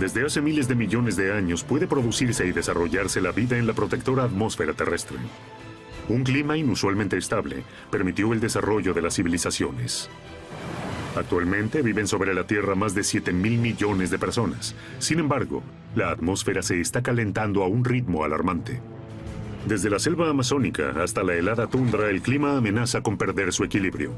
Desde hace miles de millones de años puede producirse y desarrollarse la vida en la protectora atmósfera terrestre. Un clima inusualmente estable permitió el desarrollo de las civilizaciones. Actualmente viven sobre la Tierra más de 7.000 millones de personas. Sin embargo, la atmósfera se está calentando a un ritmo alarmante. Desde la selva amazónica hasta la helada tundra, el clima amenaza con perder su equilibrio.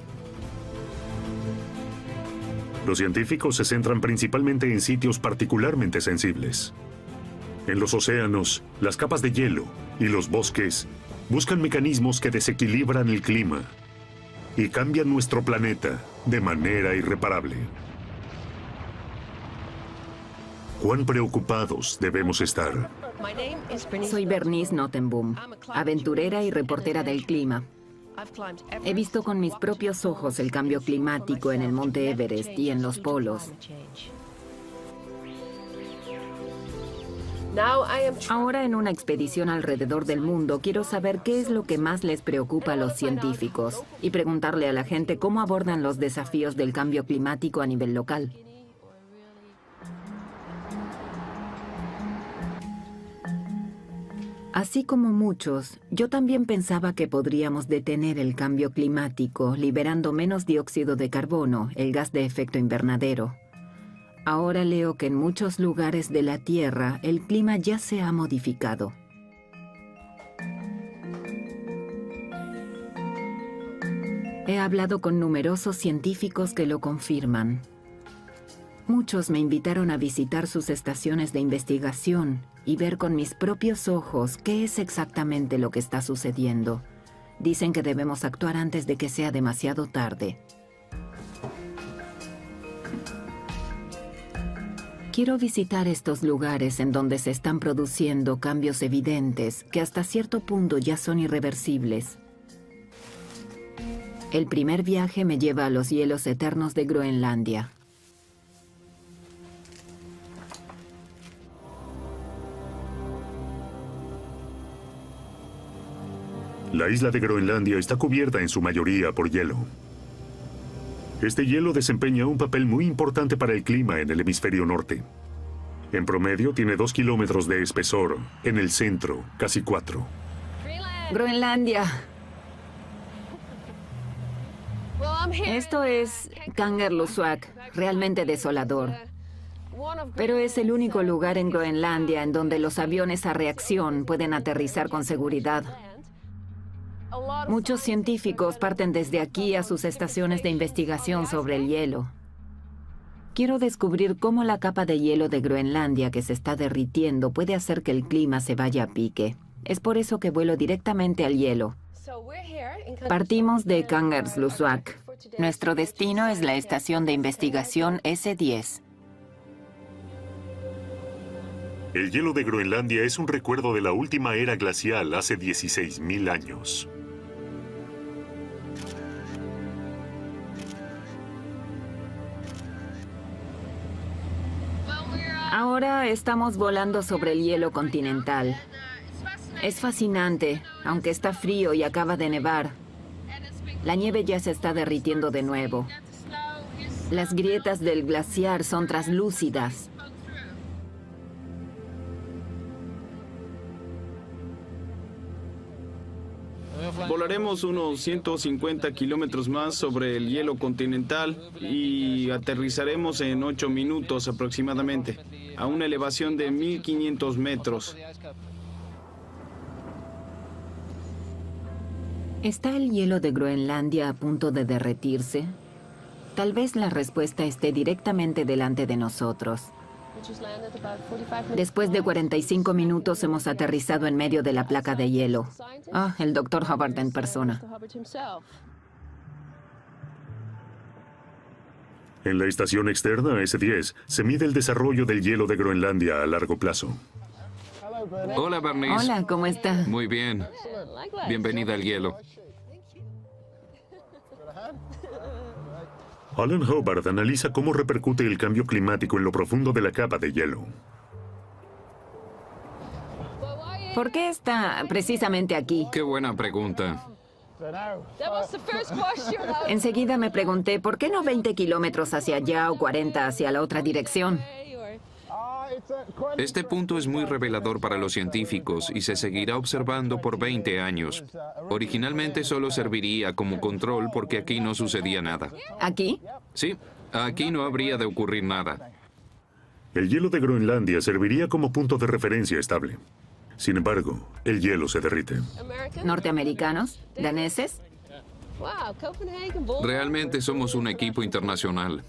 Los científicos se centran principalmente en sitios particularmente sensibles. En los océanos, las capas de hielo y los bosques buscan mecanismos que desequilibran el clima y cambian nuestro planeta de manera irreparable. ¿Cuán preocupados debemos estar? Soy Bernice Notenboom, aventurera y reportera del clima. He visto con mis propios ojos el cambio climático en el Monte Everest y en los polos. Ahora, en una expedición alrededor del mundo, quiero saber qué es lo que más les preocupa a los científicos y preguntarle a la gente cómo abordan los desafíos del cambio climático a nivel local. Así como muchos, yo también pensaba que podríamos detener el cambio climático liberando menos dióxido de carbono, el gas de efecto invernadero. Ahora leo que en muchos lugares de la Tierra el clima ya se ha modificado. He hablado con numerosos científicos que lo confirman. Muchos me invitaron a visitar sus estaciones de investigación y ver con mis propios ojos qué es exactamente lo que está sucediendo. Dicen que debemos actuar antes de que sea demasiado tarde. Quiero visitar estos lugares en donde se están produciendo cambios evidentes que hasta cierto punto ya son irreversibles. El primer viaje me lleva a los hielos eternos de Groenlandia. La isla de Groenlandia está cubierta en su mayoría por hielo. Este hielo desempeña un papel muy importante para el clima en el hemisferio norte. En promedio tiene 2 kilómetros de espesor, en el centro casi 4. Groenlandia. Esto es Kangerlussuaq, realmente desolador. Pero es el único lugar en Groenlandia en donde los aviones a reacción pueden aterrizar con seguridad. Muchos científicos parten desde aquí a sus estaciones de investigación sobre el hielo. Quiero descubrir cómo la capa de hielo de Groenlandia que se está derritiendo puede hacer que el clima se vaya a pique. Es por eso que vuelo directamente al hielo. Partimos de Kangerlussuaq. Nuestro destino es la estación de investigación S10. El hielo de Groenlandia es un recuerdo de la última era glacial hace 16.000 años. Ahora estamos volando sobre el hielo continental. Es fascinante, aunque está frío y acaba de nevar. La nieve ya se está derritiendo de nuevo. Las grietas del glaciar son translúcidas. Volaremos unos 150 kilómetros más sobre el hielo continental y aterrizaremos en 8 minutos aproximadamente, a una elevación de 1.500 metros. ¿Está el hielo de Groenlandia a punto de derretirse? Tal vez la respuesta esté directamente delante de nosotros. Después de 45 minutos hemos aterrizado en medio de la placa de hielo. Ah, el Dr. Hubbard en persona. En la estación externa S10 se mide el desarrollo del hielo de Groenlandia a largo plazo. Hola, Bernice. Hola, ¿cómo está? Muy bien. Bienvenida al hielo. Alan Hubbard analiza cómo repercute el cambio climático en lo profundo de la capa de hielo. ¿Por qué está precisamente aquí? Qué buena pregunta. Enseguida me pregunté, ¿por qué no 20 kilómetros hacia allá o 40 hacia la otra dirección? Este punto es muy revelador para los científicos y se seguirá observando por 20 años. Originalmente solo serviría como control porque aquí no sucedía nada. ¿Aquí? Sí, aquí no habría de ocurrir nada. El hielo de Groenlandia serviría como punto de referencia estable. Sin embargo, el hielo se derrite. ¿Norteamericanos? ¿Daneses? Realmente somos un equipo internacional.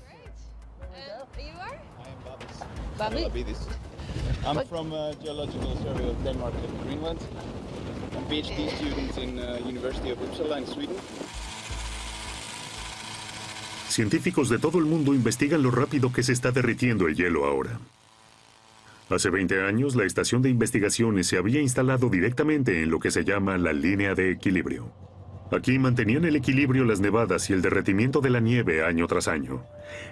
I'm from Geological Survey of Denmark and Greenland. I'm PhD student in University of Uppsala in Sweden. Científicos de todo el mundo investigan lo rápido que se está derritiendo el hielo ahora. Hace 20 años, la estación de investigaciones se había instalado directamente en lo que se llama la línea de equilibrio. Aquí mantenían el equilibrio las nevadas y el derretimiento de la nieve año tras año.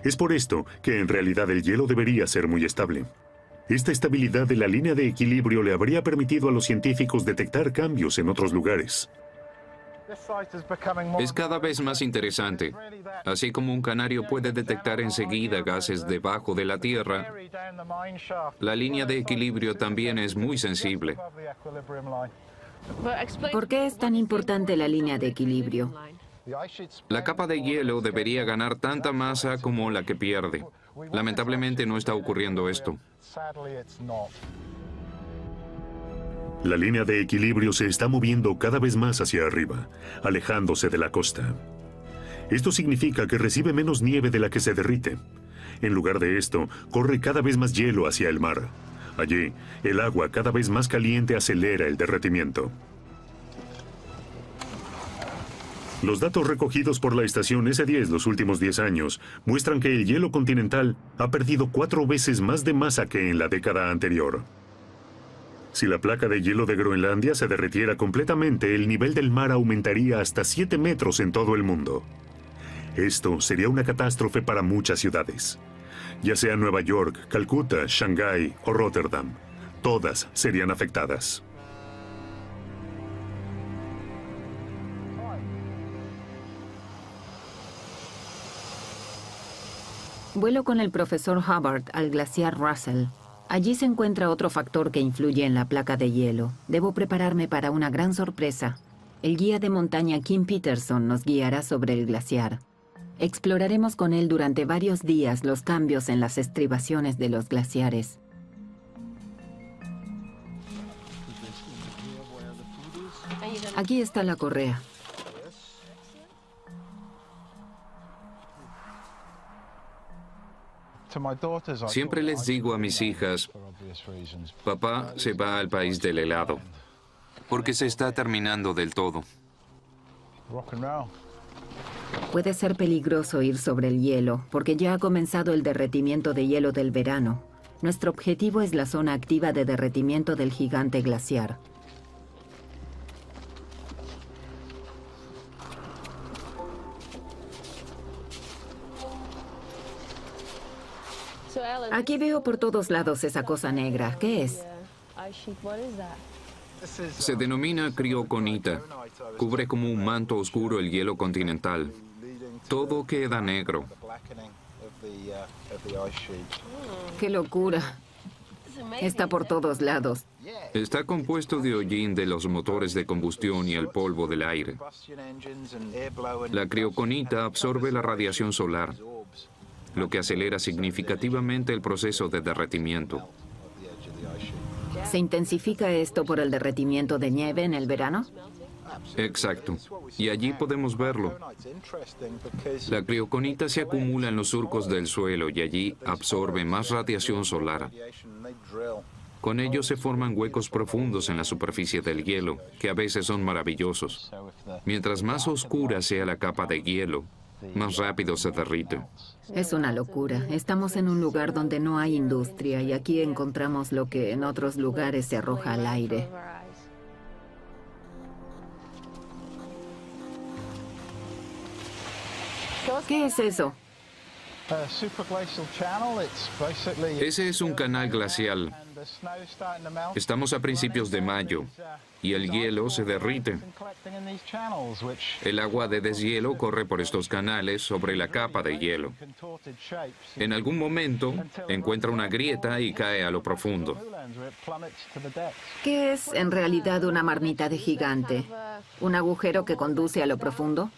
Es por esto que en realidad el hielo debería ser muy estable. Esta estabilidad de la línea de equilibrio le habría permitido a los científicos detectar cambios en otros lugares. Es cada vez más interesante. Así como un canario puede detectar enseguida gases debajo de la tierra, la línea de equilibrio también es muy sensible. ¿Por qué es tan importante la línea de equilibrio? La capa de hielo debería ganar tanta masa como la que pierde. Lamentablemente no está ocurriendo esto. La línea de equilibrio se está moviendo cada vez más hacia arriba, alejándose de la costa. Esto significa que recibe menos nieve de la que se derrite. En lugar de esto, corre cada vez más hielo hacia el mar. Allí, el agua cada vez más caliente acelera el derretimiento. Los datos recogidos por la estación S10 los últimos 10 años muestran que el hielo continental ha perdido 4 veces más de masa que en la década anterior. Si la placa de hielo de Groenlandia se derritiera completamente, el nivel del mar aumentaría hasta 7 metros en todo el mundo. Esto sería una catástrofe para muchas ciudades. Ya sea Nueva York, Calcuta, Shanghái o Rotterdam, todas serían afectadas. Vuelo con el profesor Hubbard al glaciar Russell. Allí se encuentra otro factor que influye en la placa de hielo. Debo prepararme para una gran sorpresa. El guía de montaña Kim Peterson nos guiará sobre el glaciar. Exploraremos con él durante varios días los cambios en las estribaciones de los glaciares. Aquí está la correa. Siempre les digo a mis hijas, papá se va al país del helado, porque se está terminando del todo. Puede ser peligroso ir sobre el hielo, porque ya ha comenzado el derretimiento de hielo del verano. Nuestro objetivo es la zona activa de derretimiento del gigante glaciar. Aquí veo por todos lados esa cosa negra. ¿Qué es? Se denomina crioconita. Cubre como un manto oscuro el hielo continental. Todo queda negro. ¡Qué locura! Está por todos lados. Está compuesto de hollín de los motores de combustión y el polvo del aire. La crioconita absorbe la radiación solar, lo que acelera significativamente el proceso de derretimiento. ¿Se intensifica esto por el derretimiento de nieve en el verano? Exacto. Y allí podemos verlo. La crioconita se acumula en los surcos del suelo y allí absorbe más radiación solar. Con ello se forman huecos profundos en la superficie del hielo, que a veces son maravillosos. Mientras más oscura sea la capa de hielo, más rápido se derrite. Es una locura. Estamos en un lugar donde no hay industria y aquí encontramos lo que en otros lugares se arroja al aire. ¿Qué es eso? Ese es un canal glacial. Estamos a principios de mayo y el hielo se derrite. El agua de deshielo corre por estos canales sobre la capa de hielo. En algún momento encuentra una grieta y cae a lo profundo. ¿Qué es en realidad una marmita de gigante? ¿Un agujero que conduce a lo profundo?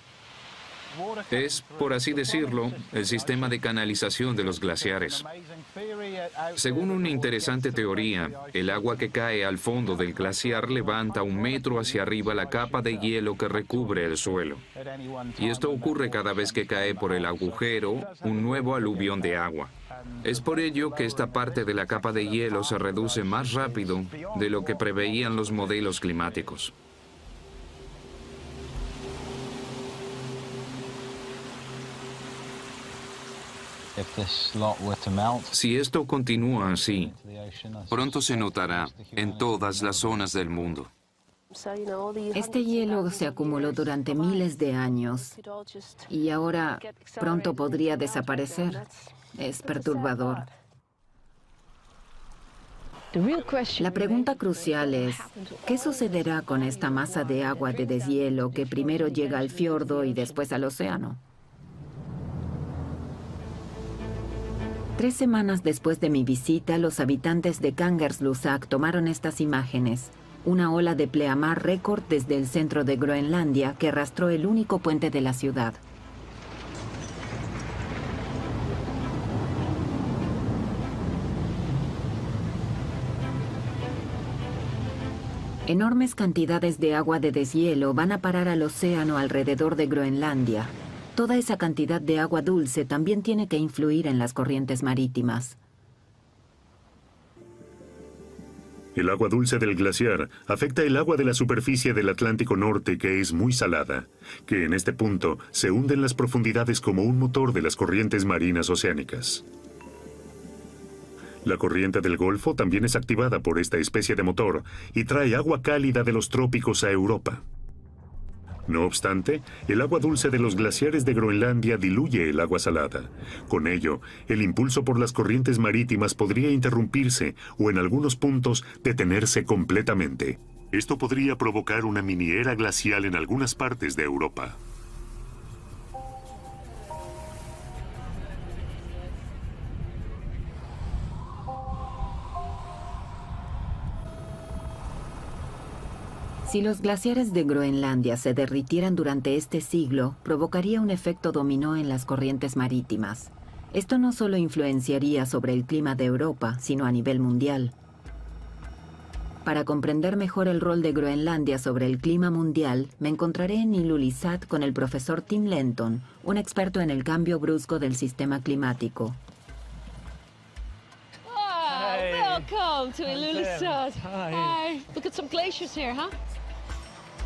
Es, por así decirlo, el sistema de canalización de los glaciares. Según una interesante teoría, el agua que cae al fondo del glaciar levanta 1 metro hacia arriba la capa de hielo que recubre el suelo. Y esto ocurre cada vez que cae por el agujero un nuevo aluvión de agua. Es por ello que esta parte de la capa de hielo se reduce más rápido de lo que preveían los modelos climáticos. Si esto continúa así, pronto se notará en todas las zonas del mundo. Este hielo se acumuló durante miles de años y ahora pronto podría desaparecer. Es perturbador. La pregunta crucial es, ¿qué sucederá con esta masa de agua de deshielo que primero llega al fiordo y después al océano? 3 semanas después de mi visita, los habitantes de Kangerlussuaq tomaron estas imágenes. Una ola de pleamar récord desde el centro de Groenlandia que arrastró el único puente de la ciudad. Enormes cantidades de agua de deshielo van a parar al océano alrededor de Groenlandia. Toda esa cantidad de agua dulce también tiene que influir en las corrientes marítimas. El agua dulce del glaciar afecta el agua de la superficie del Atlántico Norte, que es muy salada, que en este punto se hunde en las profundidades como un motor de las corrientes marinas oceánicas. La corriente del Golfo también es activada por esta especie de motor y trae agua cálida de los trópicos a Europa. No obstante, el agua dulce de los glaciares de Groenlandia diluye el agua salada. Con ello, el impulso por las corrientes marítimas podría interrumpirse o en algunos puntos detenerse completamente. Esto podría provocar una mini era glacial en algunas partes de Europa. Si los glaciares de Groenlandia se derritieran durante este siglo, provocaría un efecto dominó en las corrientes marítimas. Esto no solo influenciaría sobre el clima de Europa, sino a nivel mundial. Para comprender mejor el rol de Groenlandia sobre el clima mundial, me encontraré en Ilulissat con el profesor Tim Lenton, un experto en el cambio brusco del sistema climático. Welcome to Ilulissat. Hi. Look at some glaciers here, huh?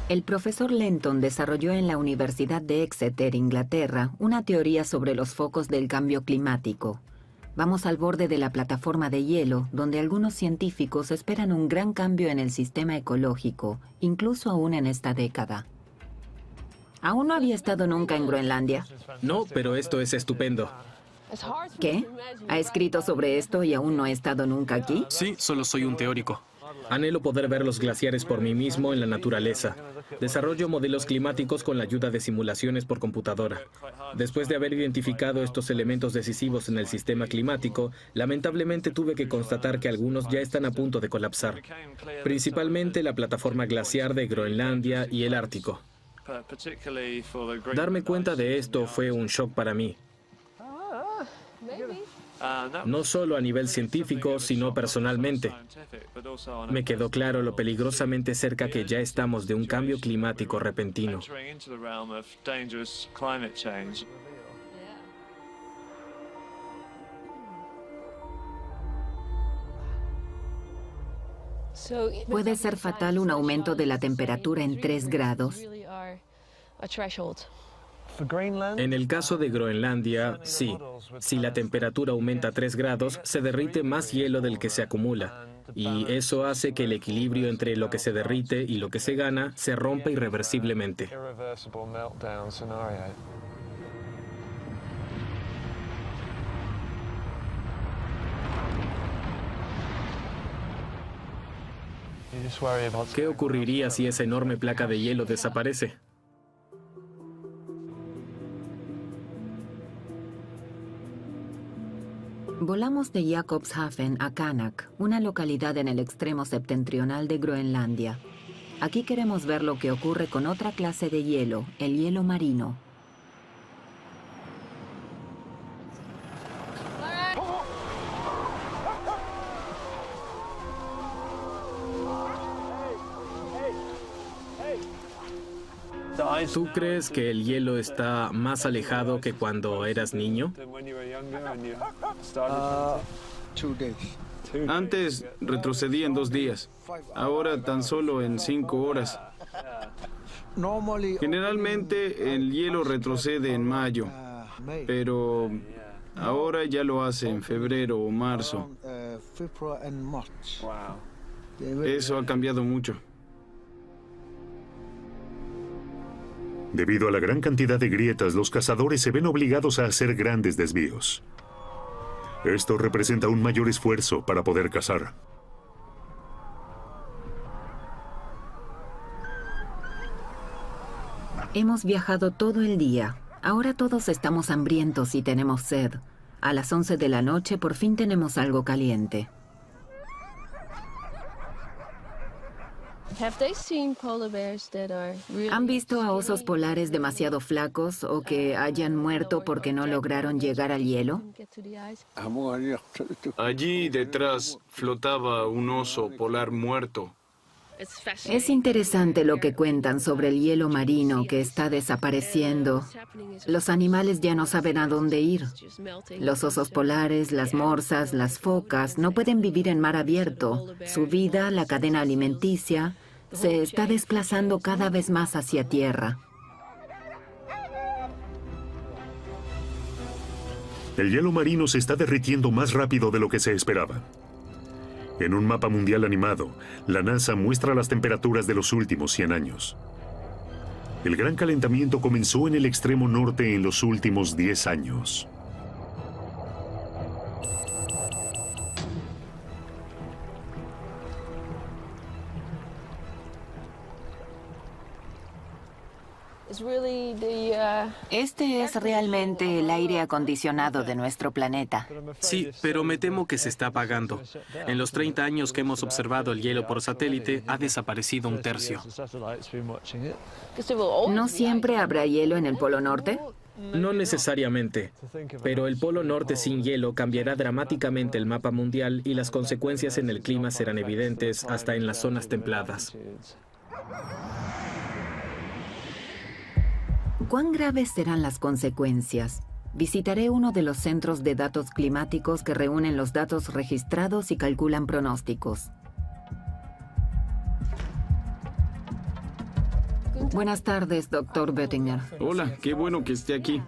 El profesor Lenton desarrolló en la Universidad de Exeter, Inglaterra, una teoría sobre los focos del cambio climático. Vamos al borde de la plataforma de hielo, donde algunos científicos esperan un gran cambio en el sistema ecológico, incluso aún en esta década. ¿Aún no había estado nunca en Groenlandia? No, pero esto es estupendo. ¿Qué? ¿Ha escrito sobre esto y aún no ha estado nunca aquí? Sí, solo soy un teórico. Anhelo poder ver los glaciares por mí mismo en la naturaleza. Desarrollo modelos climáticos con la ayuda de simulaciones por computadora. Después de haber identificado estos elementos decisivos en el sistema climático, lamentablemente tuve que constatar que algunos ya están a punto de colapsar. Principalmente la plataforma glaciar de Groenlandia y el Ártico. Darme cuenta de esto fue un shock para mí. No solo a nivel científico, sino personalmente. Me quedó claro lo peligrosamente cerca que ya estamos de un cambio climático repentino. ¿Puede ser fatal un aumento de la temperatura en 3 grados? En el caso de Groenlandia, sí. Si la temperatura aumenta 3 grados, se derrite más hielo del que se acumula. Y eso hace que el equilibrio entre lo que se derrite y lo que se gana se rompa irreversiblemente. ¿Qué ocurriría si esa enorme placa de hielo desaparece? Volamos de Jakobshafen a Qaanaaq, una localidad en el extremo septentrional de Groenlandia. Aquí queremos ver lo que ocurre con otra clase de hielo, el hielo marino. ¿Tú crees que el hielo está más alejado que cuando eras niño? Antes retrocedía en 2 días, ahora tan solo en 5 horas. Generalmente el hielo retrocede en mayo, pero ahora ya lo hace en febrero o marzo. Eso ha cambiado mucho. Debido a la gran cantidad de grietas, los cazadores se ven obligados a hacer grandes desvíos. Esto representa un mayor esfuerzo para poder cazar. Hemos viajado todo el día. Ahora todos estamos hambrientos y tenemos sed. A las 11 de la noche por fin tenemos algo caliente. ¿Han visto a osos polares demasiado flacos o que hayan muerto porque no lograron llegar al hielo? Allí detrás flotaba un oso polar muerto. Es interesante lo que cuentan sobre el hielo marino que está desapareciendo. Los animales ya no saben a dónde ir. Los osos polares, las morsas, las focas no pueden vivir en mar abierto. Su vida, la cadena alimenticia, se está desplazando cada vez más hacia tierra. El hielo marino se está derritiendo más rápido de lo que se esperaba. En un mapa mundial animado, la NASA muestra las temperaturas de los últimos 100 años. El gran calentamiento comenzó en el extremo norte en los últimos 10 años. Este es realmente el aire acondicionado de nuestro planeta. Sí, pero me temo que se está apagando. En los 30 años que hemos observado el hielo por satélite, ha desaparecido 1/3. ¿No siempre habrá hielo en el Polo Norte? No necesariamente, pero el Polo Norte sin hielo cambiará dramáticamente el mapa mundial y las consecuencias en el clima serán evidentes hasta en las zonas templadas. ¿Cuán graves serán las consecuencias? Visitaré uno de los centros de datos climáticos que reúnen los datos registrados y calculan pronósticos. Buenas tardes, Dr. Böttinger. Hola, qué bueno que esté aquí.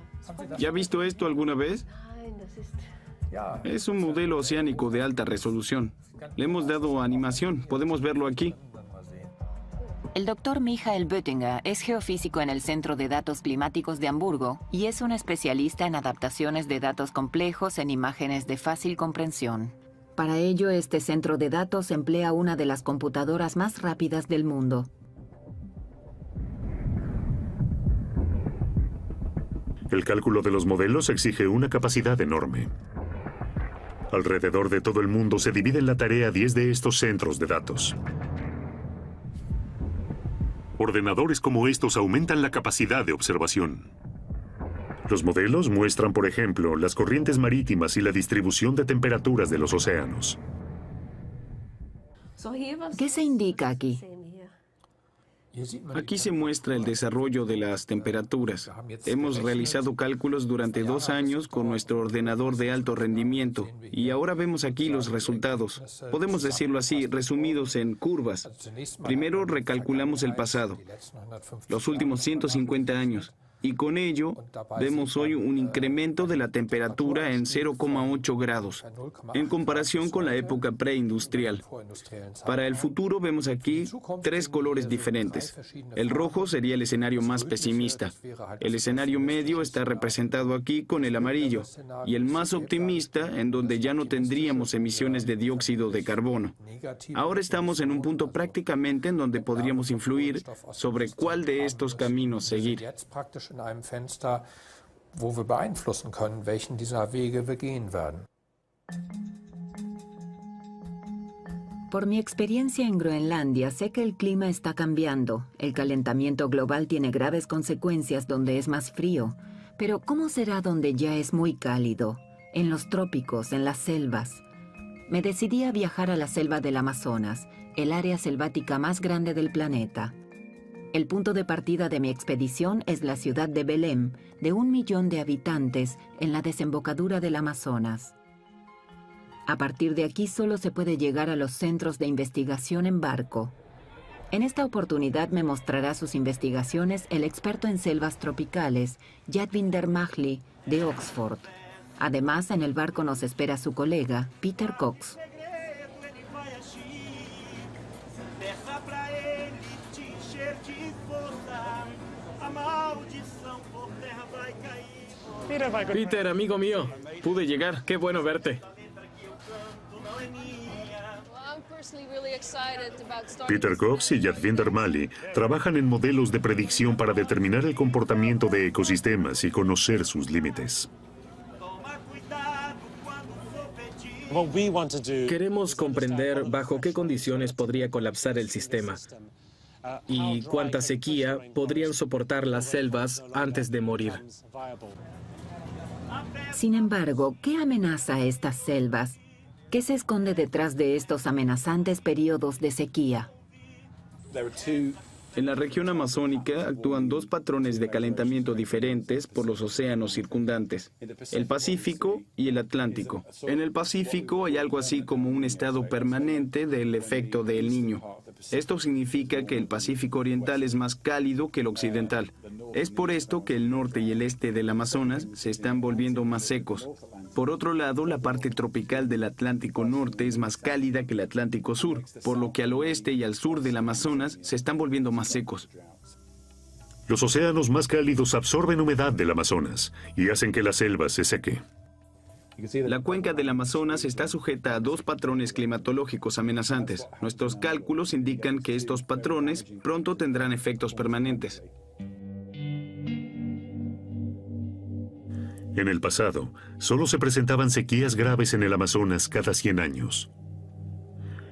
¿Ya ha visto esto alguna vez? Es un modelo oceánico de alta resolución. Le hemos dado animación, podemos verlo aquí. El Dr. Michael Böttinger es geofísico en el Centro de Datos Climáticos de Hamburgo y es un especialista en adaptaciones de datos complejos en imágenes de fácil comprensión. Para ello, este centro de datos emplea una de las computadoras más rápidas del mundo. El cálculo de los modelos exige una capacidad enorme. Alrededor de todo el mundo se divide en la tarea 10 de estos centros de datos. Ordenadores como estos aumentan la capacidad de observación. Los modelos muestran, por ejemplo, las corrientes marítimas y la distribución de temperaturas de los océanos. ¿Qué se indica aquí? Aquí se muestra el desarrollo de las temperaturas. Hemos realizado cálculos durante 2 años con nuestro ordenador de alto rendimiento y ahora vemos aquí los resultados. Podemos decirlo así, resumidos en curvas. Primero recalculamos el pasado, los últimos 150 años, Y con ello, vemos hoy un incremento de la temperatura en 0,8 grados, en comparación con la época preindustrial. Para el futuro vemos aquí 3 colores diferentes. El rojo sería el escenario más pesimista. El escenario medio está representado aquí con el amarillo, y el más optimista, en donde ya no tendríamos emisiones de dióxido de carbono. Ahora estamos en un punto prácticamente en donde podríamos influir sobre cuál de estos caminos seguir. In einem Fenster, wo wir beeinflussen können, welchen dieser Wege wir gehen werden. Por mi experiencia en Groenlandia, sé que el clima está cambiando. El calentamiento global tiene graves consecuencias donde es más frío. Pero ¿cómo será donde ya es muy cálido? En los trópicos, en las selvas. Me decidí a viajar a la selva del Amazonas, el área selvática más grande del planeta. El punto de partida de mi expedición es la ciudad de Belém, de 1 millón de habitantes, en la desembocadura del Amazonas. A partir de aquí solo se puede llegar a los centros de investigación en barco. En esta oportunidad me mostrará sus investigaciones el experto en selvas tropicales, Jadwinder Magli, de Oxford. Además, en el barco nos espera su colega, Peter Cox. Peter, amigo mío, pude llegar. Qué bueno verte. Peter Cox y Jadwinder Magli trabajan en modelos de predicción para determinar el comportamiento de ecosistemas y conocer sus límites. Queremos comprender bajo qué condiciones podría colapsar el sistema y cuánta sequía podrían soportar las selvas antes de morir. Sin embargo, ¿qué amenaza a estas selvas? ¿Qué se esconde detrás de estos amenazantes periodos de sequía? En la región amazónica actúan 2 patrones de calentamiento diferentes por los océanos circundantes, el Pacífico y el Atlántico. En el Pacífico hay algo así como un estado permanente del efecto de El Niño. Esto significa que el Pacífico oriental es más cálido que el occidental. Es por esto que el norte y el este del Amazonas se están volviendo más secos. Por otro lado, la parte tropical del Atlántico Norte es más cálida que el Atlántico Sur, por lo que al oeste y al sur del Amazonas se están volviendo más secos. Los océanos más cálidos absorben humedad del Amazonas y hacen que la selva se seque. La cuenca del Amazonas está sujeta a 2 patrones climatológicos amenazantes. Nuestros cálculos indican que estos patrones pronto tendrán efectos permanentes. En el pasado, solo se presentaban sequías graves en el Amazonas cada 100 años.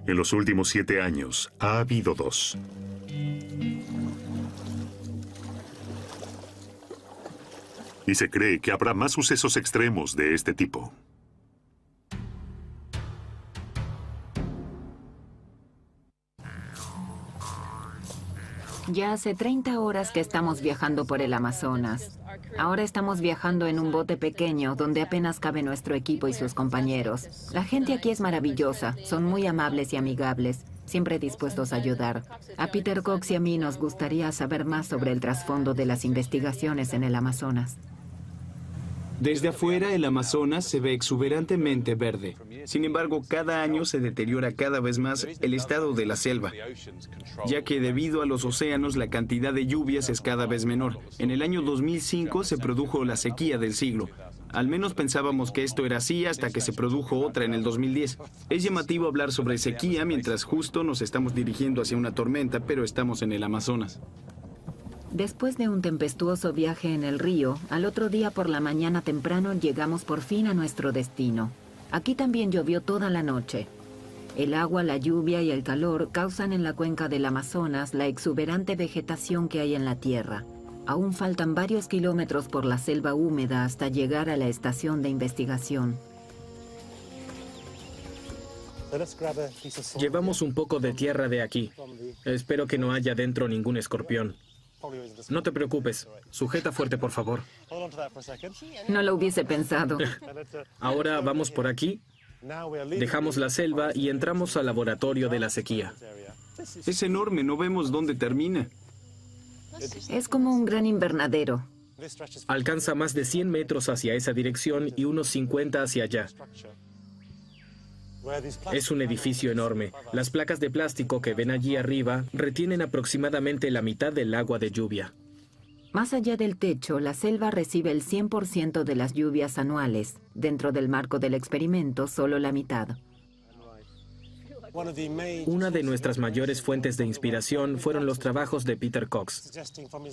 En los últimos 7 años, ha habido 2. Y se cree que habrá más sucesos extremos de este tipo. Ya hace 30 horas que estamos viajando por el Amazonas. Ahora estamos viajando en un bote pequeño donde apenas cabe nuestro equipo y sus compañeros. La gente aquí es maravillosa, son muy amables y amigables, siempre dispuestos a ayudar. A Peter Cox y a mí nos gustaría saber más sobre el trasfondo de las investigaciones en el Amazonas. Desde afuera, el Amazonas se ve exuberantemente verde. Sin embargo, cada año se deteriora cada vez más el estado de la selva, ya que debido a los océanos la cantidad de lluvias es cada vez menor. En el año 2005 se produjo la sequía del siglo. Al menos pensábamos que esto era así hasta que se produjo otra en el 2010. Es llamativo hablar sobre sequía mientras justo nos estamos dirigiendo hacia una tormenta, pero estamos en el Amazonas. Después de un tempestuoso viaje en el río, al otro día por la mañana temprano llegamos por fin a nuestro destino. Aquí también llovió toda la noche. El agua, la lluvia y el calor causan en la cuenca del Amazonas la exuberante vegetación que hay en la tierra. Aún faltan varios kilómetros por la selva húmeda hasta llegar a la estación de investigación. Llevamos un poco de tierra de aquí. Espero que no haya dentro ningún escorpión. No te preocupes. Sujeta fuerte, por favor. No lo hubiese pensado. Ahora vamos por aquí. Dejamos la selva y entramos al laboratorio de la sequía. Es enorme, no vemos dónde termina. Es como un gran invernadero. Alcanza más de 100 metros hacia esa dirección y unos 50 hacia allá. Es un edificio enorme. Las placas de plástico que ven allí arriba retienen aproximadamente la mitad del agua de lluvia. Más allá del techo, la selva recibe el 100% de las lluvias anuales. Dentro del marco del experimento, solo la mitad. Una de nuestras mayores fuentes de inspiración fueron los trabajos de Peter Cox.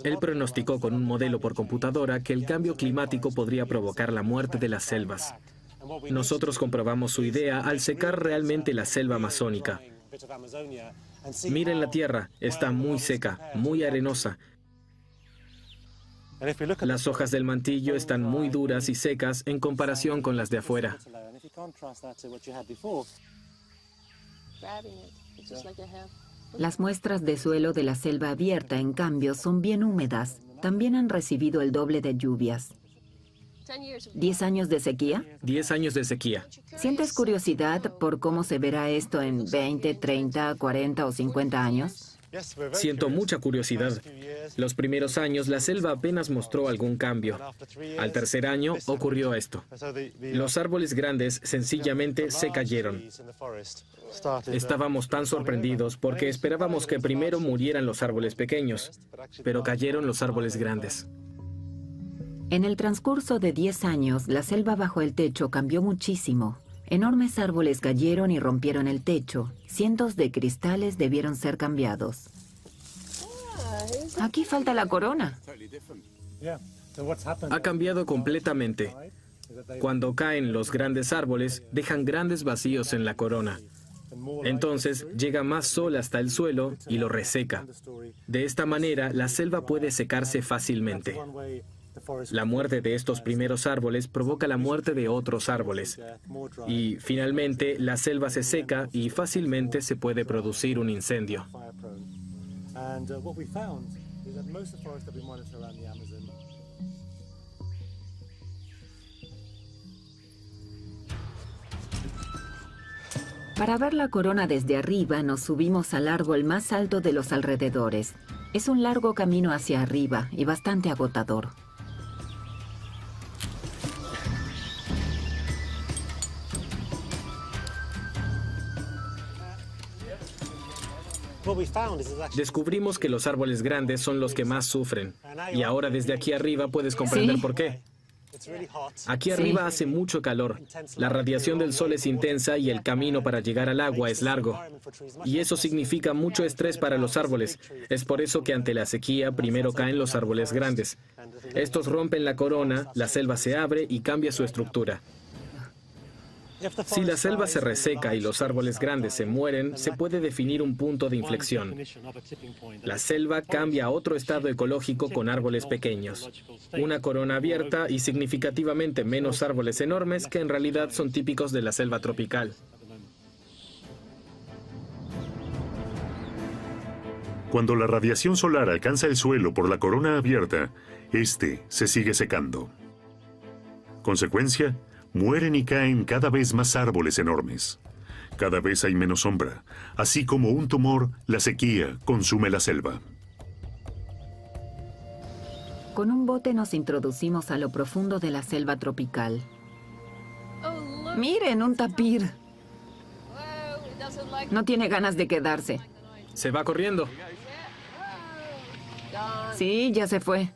Él pronosticó con un modelo por computadora que el cambio climático podría provocar la muerte de las selvas. Nosotros comprobamos su idea al secar realmente la selva amazónica. Miren la tierra, está muy seca, muy arenosa. Las hojas del mantillo están muy duras y secas en comparación con las de afuera. Las muestras de suelo de la selva abierta, en cambio, son bien húmedas. También han recibido el doble de lluvias. ¿10 años de sequía? 10 años de sequía. ¿Sientes curiosidad por cómo se verá esto en 20, 30, 40 o 50 años? Siento mucha curiosidad. Los primeros años la selva apenas mostró algún cambio. Al tercer año ocurrió esto. Los árboles grandes sencillamente se cayeron. Estábamos tan sorprendidos porque esperábamos que primero murieran los árboles pequeños, pero cayeron los árboles grandes. En el transcurso de 10 años, la selva bajo el techo cambió muchísimo. Enormes árboles cayeron y rompieron el techo. Cientos de cristales debieron ser cambiados. Aquí falta la corona. Ha cambiado completamente. Cuando caen los grandes árboles, dejan grandes vacíos en la corona. Entonces llega más sol hasta el suelo y lo reseca. De esta manera, la selva puede secarse fácilmente. La muerte de estos primeros árboles provoca la muerte de otros árboles. Y finalmente, la selva se seca y fácilmente se puede producir un incendio. Para ver la corona desde arriba, nos subimos al árbol más alto de los alrededores. Es un largo camino hacia arriba y bastante agotador. Descubrimos que los árboles grandes son los que más sufren. Y ahora desde aquí arriba puedes comprender Sí. por qué. Aquí arriba hace mucho calor. La radiación del sol es intensa y el camino para llegar al agua es largo. Y eso significa mucho estrés para los árboles. Es por eso que ante la sequía primero caen los árboles grandes. Estos rompen la corona, la selva se abre y cambia su estructura. Si la selva se reseca y los árboles grandes se mueren, se puede definir un punto de inflexión. La selva cambia a otro estado ecológico con árboles pequeños. Una corona abierta y significativamente menos árboles enormes que en realidad son típicos de la selva tropical. Cuando la radiación solar alcanza el suelo por la corona abierta, este se sigue secando. Consecuencia, mueren y caen cada vez más árboles enormes. Cada vez hay menos sombra. Así como un tumor, la sequía consume la selva. Con un bote nos introducimos a lo profundo de la selva tropical. Miren, un tapir. No tiene ganas de quedarse. Se va corriendo. Sí, ya se fue.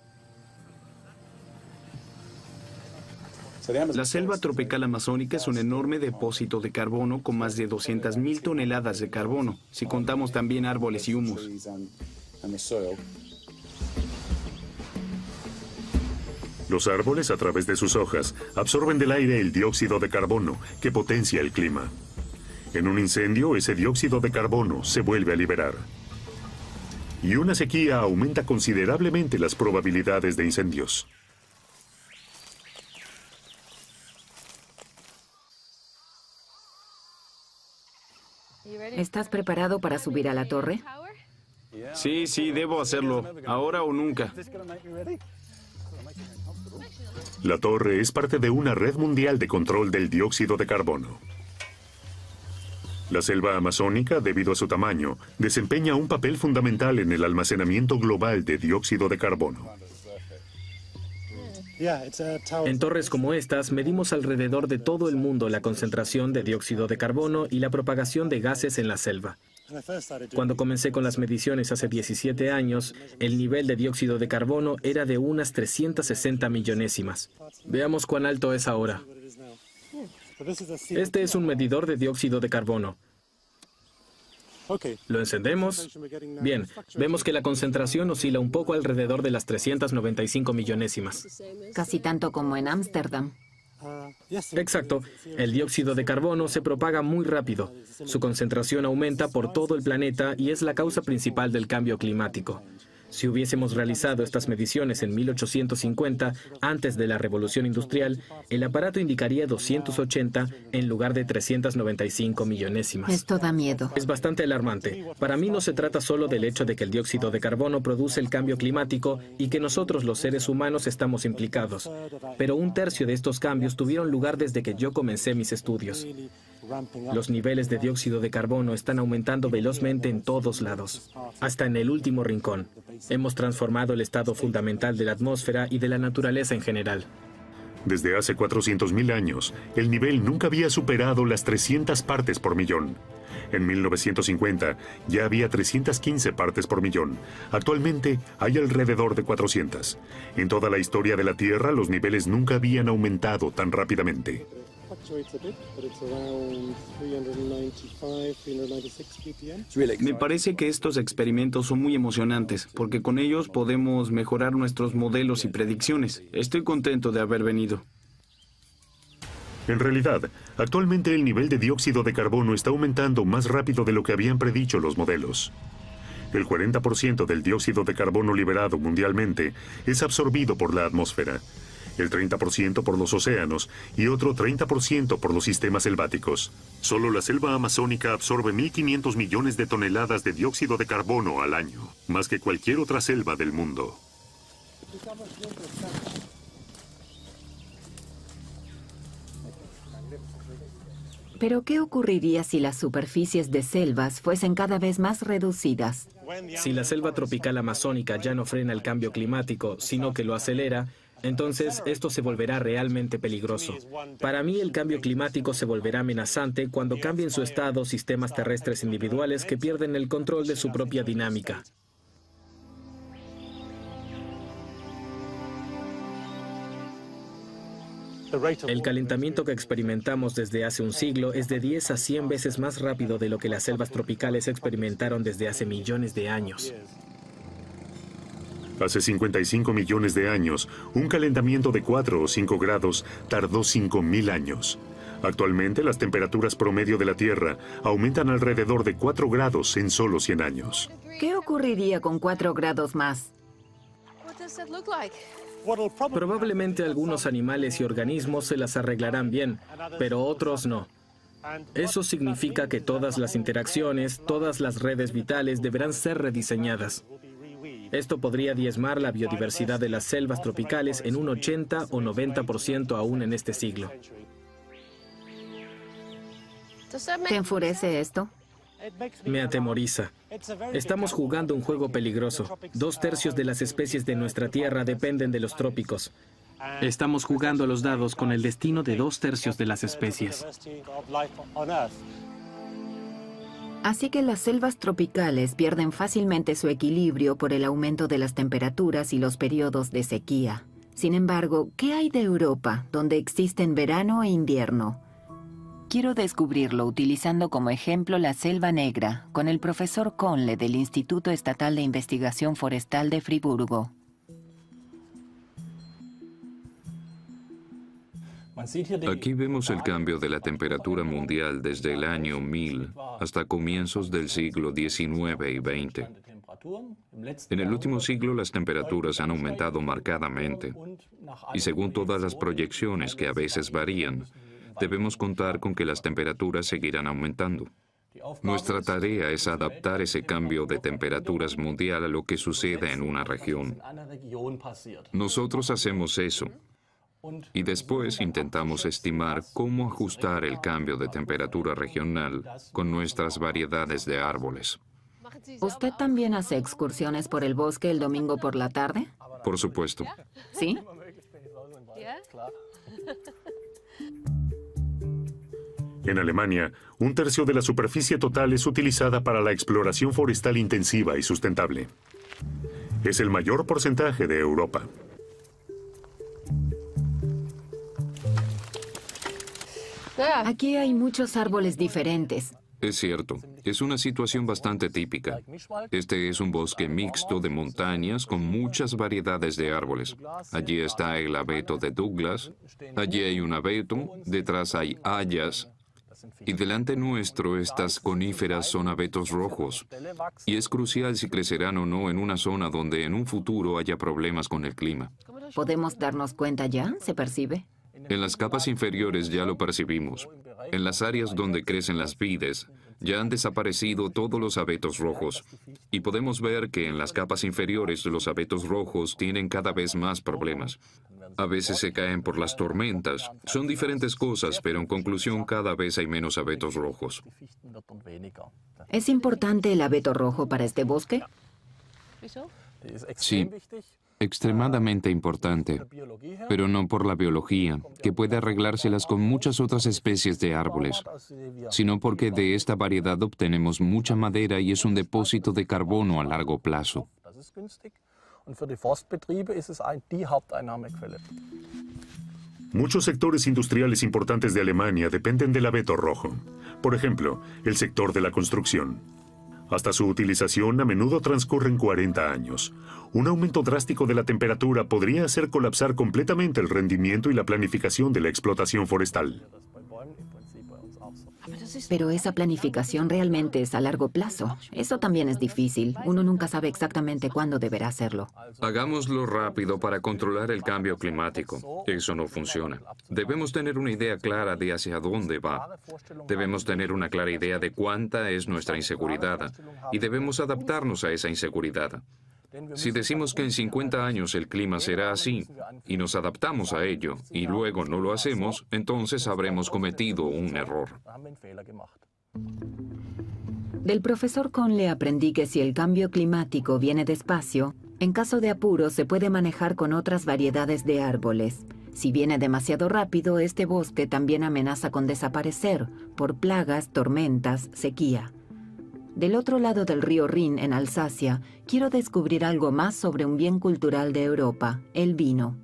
La selva tropical amazónica es un enorme depósito de carbono con más de 200.000 toneladas de carbono, si contamos también árboles y humus. Los árboles, a través de sus hojas, absorben del aire el dióxido de carbono, que potencia el clima. En un incendio, ese dióxido de carbono se vuelve a liberar. Y una sequía aumenta considerablemente las probabilidades de incendios. ¿Estás preparado para subir a la torre? Sí, debo hacerlo, ahora o nunca. La torre es parte de una red mundial de control del dióxido de carbono. La selva amazónica, debido a su tamaño, desempeña un papel fundamental en el almacenamiento global de dióxido de carbono. En torres como estas, medimos alrededor de todo el mundo la concentración de dióxido de carbono y la propagación de gases en la selva. Cuando comencé con las mediciones hace 17 años, el nivel de dióxido de carbono era de unas 360 millonésimas. Veamos cuán alto es ahora. Este es un medidor de dióxido de carbono. ¿Lo encendemos? Bien, vemos que la concentración oscila un poco alrededor de las 395 millonésimas. Casi tanto como en Ámsterdam. Exacto. El dióxido de carbono se propaga muy rápido. Su concentración aumenta por todo el planeta y es la causa principal del cambio climático. Si hubiésemos realizado estas mediciones en 1850, antes de la Revolución Industrial, el aparato indicaría 280 en lugar de 395 millonésimas. Esto da miedo. Es bastante alarmante. Para mí no se trata solo del hecho de que el dióxido de carbono produce el cambio climático y que nosotros los seres humanos estamos implicados. Pero un tercio de estos cambios tuvieron lugar desde que yo comencé mis estudios. Los niveles de dióxido de carbono están aumentando velozmente en todos lados, hasta en el último rincón. Hemos transformado el estado fundamental de la atmósfera y de la naturaleza en general. Desde hace 400.000 años, el nivel nunca había superado las 300 partes por millón. En 1950 ya había 315 partes por millón. Actualmente hay alrededor de 400. En toda la historia de la Tierra, los niveles nunca habían aumentado tan rápidamente. Me parece que estos experimentos son muy emocionantes, porque con ellos podemos mejorar nuestros modelos y predicciones. Estoy contento de haber venido. En realidad, actualmente el nivel de dióxido de carbono está aumentando más rápido de lo que habían predicho los modelos. El 40% del dióxido de carbono liberado mundialmente es absorbido por la atmósfera, el 30% por los océanos y otro 30% por los sistemas selváticos. Solo la selva amazónica absorbe 1.500 millones de toneladas de dióxido de carbono al año, más que cualquier otra selva del mundo. Pero ¿qué ocurriría si las superficies de selvas fuesen cada vez más reducidas? Si la selva tropical amazónica ya no frena el cambio climático, sino que lo acelera, entonces esto se volverá realmente peligroso. Para mí, el cambio climático se volverá amenazante cuando cambien su estado sistemas terrestres individuales que pierden el control de su propia dinámica. El calentamiento que experimentamos desde hace un siglo es de 10 a 100 veces más rápido de lo que las selvas tropicales experimentaron desde hace millones de años. Hace 55 millones de años, un calentamiento de 4 o 5 grados tardó 5.000 años. Actualmente, las temperaturas promedio de la Tierra aumentan alrededor de 4 grados en solo 100 años. ¿Qué ocurriría con 4 grados más? Probablemente algunos animales y organismos se las arreglarán bien, pero otros no. Eso significa que todas las interacciones, todas las redes vitales deberán ser rediseñadas. Esto podría diezmar la biodiversidad de las selvas tropicales en un 80 o 90% aún en este siglo. ¿Te enfurece esto? Me atemoriza. Estamos jugando un juego peligroso. 2/3 de las especies de nuestra Tierra dependen de los trópicos. Estamos jugando los dados con el destino de 2/3 de las especies. Así que las selvas tropicales pierden fácilmente su equilibrio por el aumento de las temperaturas y los periodos de sequía. Sin embargo, ¿qué hay de Europa, donde existen verano e invierno? Quiero descubrirlo utilizando como ejemplo la Selva Negra, con el profesor Conle del Instituto Estatal de Investigación Forestal de Friburgo. Aquí vemos el cambio de la temperatura mundial desde el año 1000 hasta comienzos del siglo XIX y XX. En el último siglo las temperaturas han aumentado marcadamente y según todas las proyecciones que a veces varían, debemos contar con que las temperaturas seguirán aumentando. Nuestra tarea es adaptar ese cambio de temperaturas mundial a lo que sucede en una región. Nosotros hacemos eso. Y después intentamos estimar cómo ajustar el cambio de temperatura regional con nuestras variedades de árboles. ¿Usted también hace excursiones por el bosque el domingo por la tarde? Por supuesto. ¿Sí? En Alemania, 1/3 de la superficie total es utilizada para la exploración forestal intensiva y sustentable. Es el mayor porcentaje de Europa. Aquí hay muchos árboles diferentes. Es cierto, es una situación bastante típica. Este es un bosque mixto de montañas con muchas variedades de árboles. Allí está el abeto de Douglas, allí hay un abeto, detrás hay hayas, y delante nuestro estas coníferas son abetos rojos. Y es crucial si crecerán o no en una zona donde en un futuro haya problemas con el clima. ¿Podemos darnos cuenta ya? ¿Se percibe? En las capas inferiores ya lo percibimos. En las áreas donde crecen las vides, ya han desaparecido todos los abetos rojos. Y podemos ver que en las capas inferiores los abetos rojos tienen cada vez más problemas. A veces se caen por las tormentas. Son diferentes cosas, pero en conclusión cada vez hay menos abetos rojos. ¿Es importante el abeto rojo para este bosque? Sí, extremadamente importante, pero no por la biología, que puede arreglárselas con muchas otras especies de árboles, sino porque de esta variedad obtenemos mucha madera y es un depósito de carbono a largo plazo. Muchos sectores industriales importantes de Alemania dependen del abeto rojo. Por ejemplo, el sector de la construcción. Hasta su utilización a menudo transcurren 40 años. Un aumento drástico de la temperatura podría hacer colapsar completamente el rendimiento y la planificación de la explotación forestal. Pero esa planificación realmente es a largo plazo. Eso también es difícil. Uno nunca sabe exactamente cuándo deberá hacerlo. Hagámoslo rápido para controlar el cambio climático. Eso no funciona. Debemos tener una idea clara de hacia dónde va. Debemos tener una clara idea de cuánta es nuestra inseguridad y debemos adaptarnos a esa inseguridad. Si decimos que en 50 años el clima será así y nos adaptamos a ello y luego no lo hacemos, entonces habremos cometido un error. Del profesor Conley aprendí que si el cambio climático viene despacio, en caso de apuro se puede manejar con otras variedades de árboles. Si viene demasiado rápido, este bosque también amenaza con desaparecer por plagas, tormentas, sequía. Del otro lado del río Rin, en Alsacia, quiero descubrir algo más sobre un bien cultural de Europa, el vino.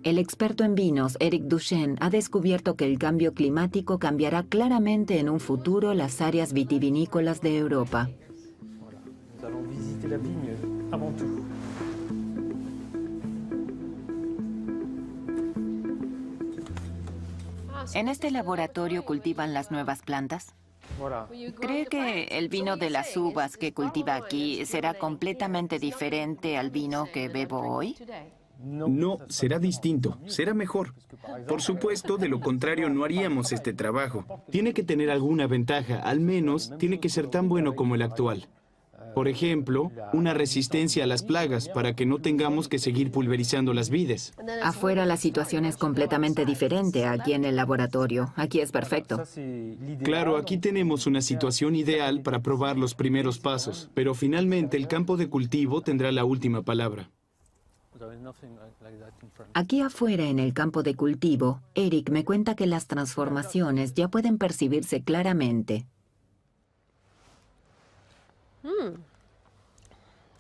El experto en vinos, Eric Duchesne, ha descubierto que el cambio climático cambiará claramente en un futuro las áreas vitivinícolas de Europa. ¿En este laboratorio cultivan las nuevas plantas? ¿Cree que el vino de las uvas que cultiva aquí será completamente diferente al vino que bebo hoy? No, será distinto, será mejor. Por supuesto, de lo contrario no haríamos este trabajo. Tiene que tener alguna ventaja, al menos tiene que ser tan bueno como el actual. Por ejemplo, una resistencia a las plagas para que no tengamos que seguir pulverizando las vides. Afuera la situación es completamente diferente aquí en el laboratorio. Aquí es perfecto. Claro, aquí tenemos una situación ideal para probar los primeros pasos, pero finalmente el campo de cultivo tendrá la última palabra. Aquí afuera en el campo de cultivo, Eric me cuenta que las transformaciones ya pueden percibirse claramente.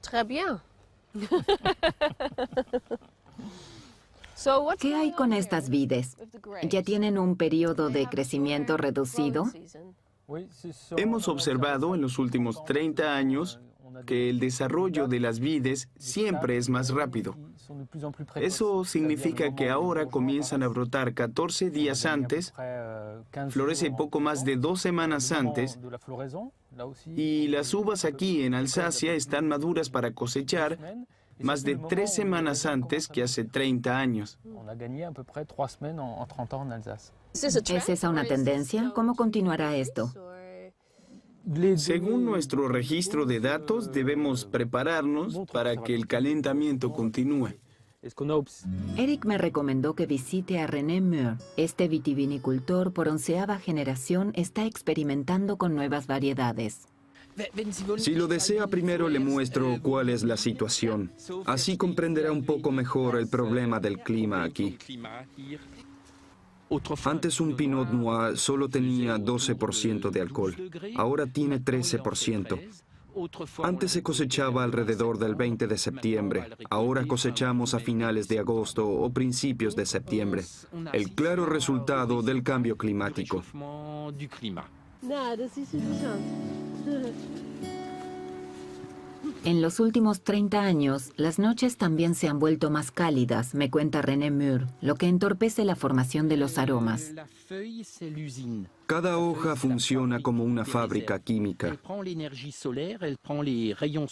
Très bien. ¿Qué hay con estas vides? ¿Ya tienen un periodo de crecimiento reducido? Hemos observado en los últimos 30 años que el desarrollo de las vides siempre es más rápido. Eso significa que ahora comienzan a brotar 14 días antes, florece poco más de 2 semanas antes, y las uvas aquí en Alsacia están maduras para cosechar más de 3 semanas antes que hace 30 años. ¿Es esa una tendencia? ¿Cómo continuará esto? Según nuestro registro de datos, debemos prepararnos para que el calentamiento continúe. Eric me recomendó que visite a René Meur. Este vitivinicultor por 11ª generación está experimentando con nuevas variedades. Si lo desea, primero le muestro cuál es la situación. Así comprenderá un poco mejor el problema del clima aquí. Antes un Pinot Noir solo tenía 12% de alcohol, ahora tiene 13%. Antes se cosechaba alrededor del 20 de septiembre, ahora cosechamos a finales de agosto o principios de septiembre. El claro resultado del cambio climático. En los últimos 30 años, las noches también se han vuelto más cálidas, me cuenta René Mur, lo que entorpece la formación de los aromas. Cada hoja funciona como una fábrica química.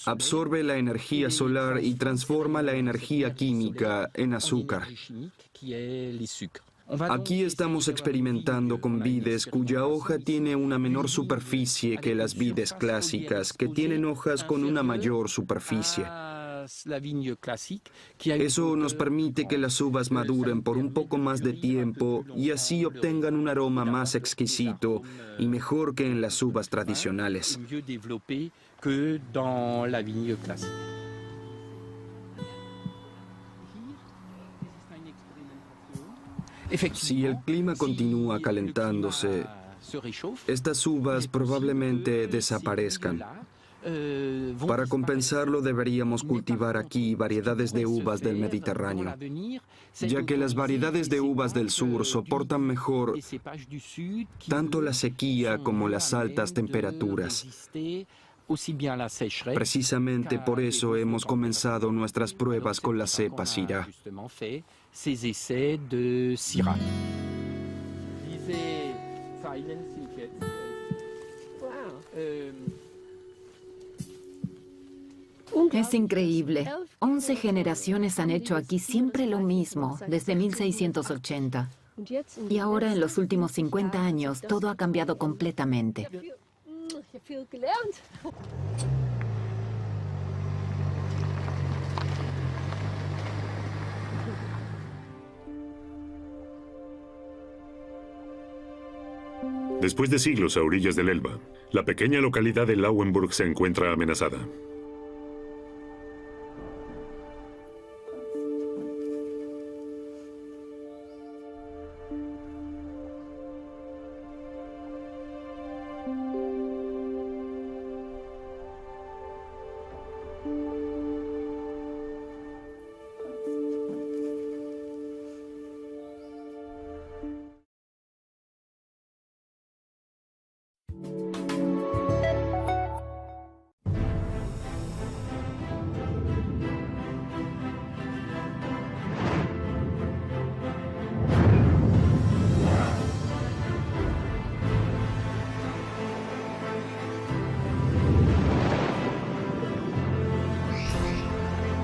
Absorbe la energía solar y transforma la energía química en azúcar. Aquí estamos experimentando con vides cuya hoja tiene una menor superficie que las vides clásicas, que tienen hojas con una mayor superficie. Eso nos permite que las uvas maduren por un poco más de tiempo y así obtengan un aroma más exquisito y mejor que en las uvas tradicionales. Si el clima continúa calentándose, estas uvas probablemente desaparezcan. Para compensarlo deberíamos cultivar aquí variedades de uvas del Mediterráneo, ya que las variedades de uvas del sur soportan mejor tanto la sequía como las altas temperaturas. Precisamente por eso hemos comenzado nuestras pruebas con la cepa Syrah. Es increíble. 11 generaciones han hecho aquí siempre lo mismo, desde 1680. Y ahora, en los últimos 50 años, todo ha cambiado completamente. Después de siglos a orillas del Elba, la pequeña localidad de Lauenburg se encuentra amenazada.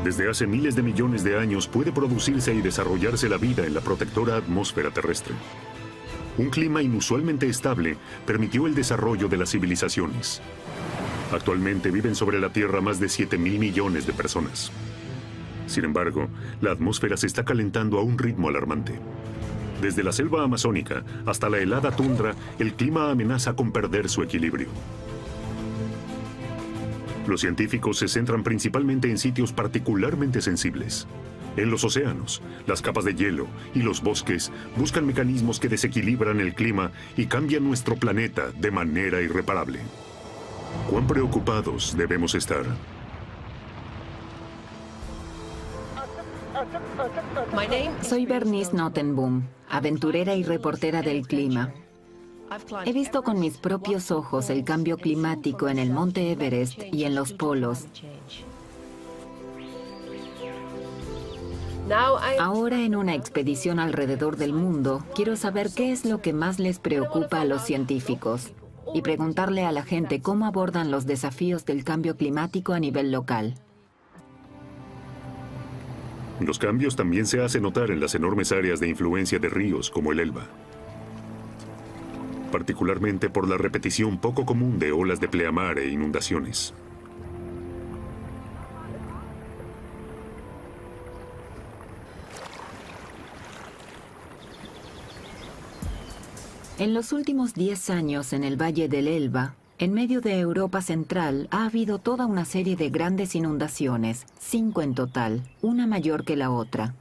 Desde hace miles de millones de años puede producirse y desarrollarse la vida en la protectora atmósfera terrestre. Un clima inusualmente estable permitió el desarrollo de las civilizaciones. Actualmente viven sobre la Tierra más de 7.000 millones de personas. Sin embargo, la atmósfera se está calentando a un ritmo alarmante. Desde la selva amazónica hasta la helada tundra, el clima amenaza con perder su equilibrio. Los científicos se centran principalmente en sitios particularmente sensibles. En los océanos, las capas de hielo y los bosques buscan mecanismos que desequilibran el clima y cambian nuestro planeta de manera irreparable. ¿Cuán preocupados debemos estar? Soy Bernice Notenboom, aventurera y reportera del clima. He visto con mis propios ojos el cambio climático en el Monte Everest y en los polos. Ahora, en una expedición alrededor del mundo, quiero saber qué es lo que más les preocupa a los científicos y preguntarle a la gente cómo abordan los desafíos del cambio climático a nivel local. Los cambios también se hacen notar en las enormes áreas de influencia de ríos como el Elba, particularmente por la repetición poco común de olas de pleamar e inundaciones. En los últimos 10 años en el Valle del Elba, en medio de Europa Central, ha habido toda una serie de grandes inundaciones, 5 en total, una mayor que la otra.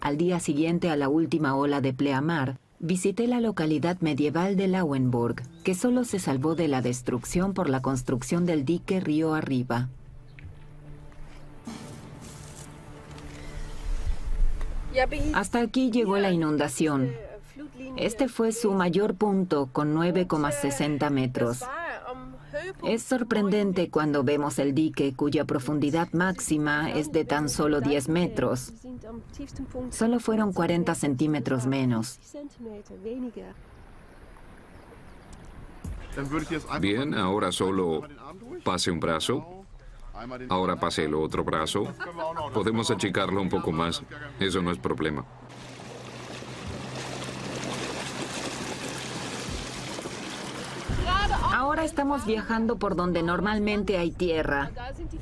Al día siguiente a la última ola de pleamar, Visité la localidad medieval de Lauenburg, que solo se salvó de la destrucción por la construcción del dique río arriba. Hasta aquí llegó la inundación. Este fue su mayor punto, con 9,60 metros. Es sorprendente cuando vemos el dique, cuya profundidad máxima es de tan solo 10 metros. Solo fueron 40 centímetros menos. Bien, ahora solo pase un brazo. Ahora pase el otro brazo. Podemos achicarlo un poco más. Eso no es problema. Ahora estamos viajando por donde normalmente hay tierra.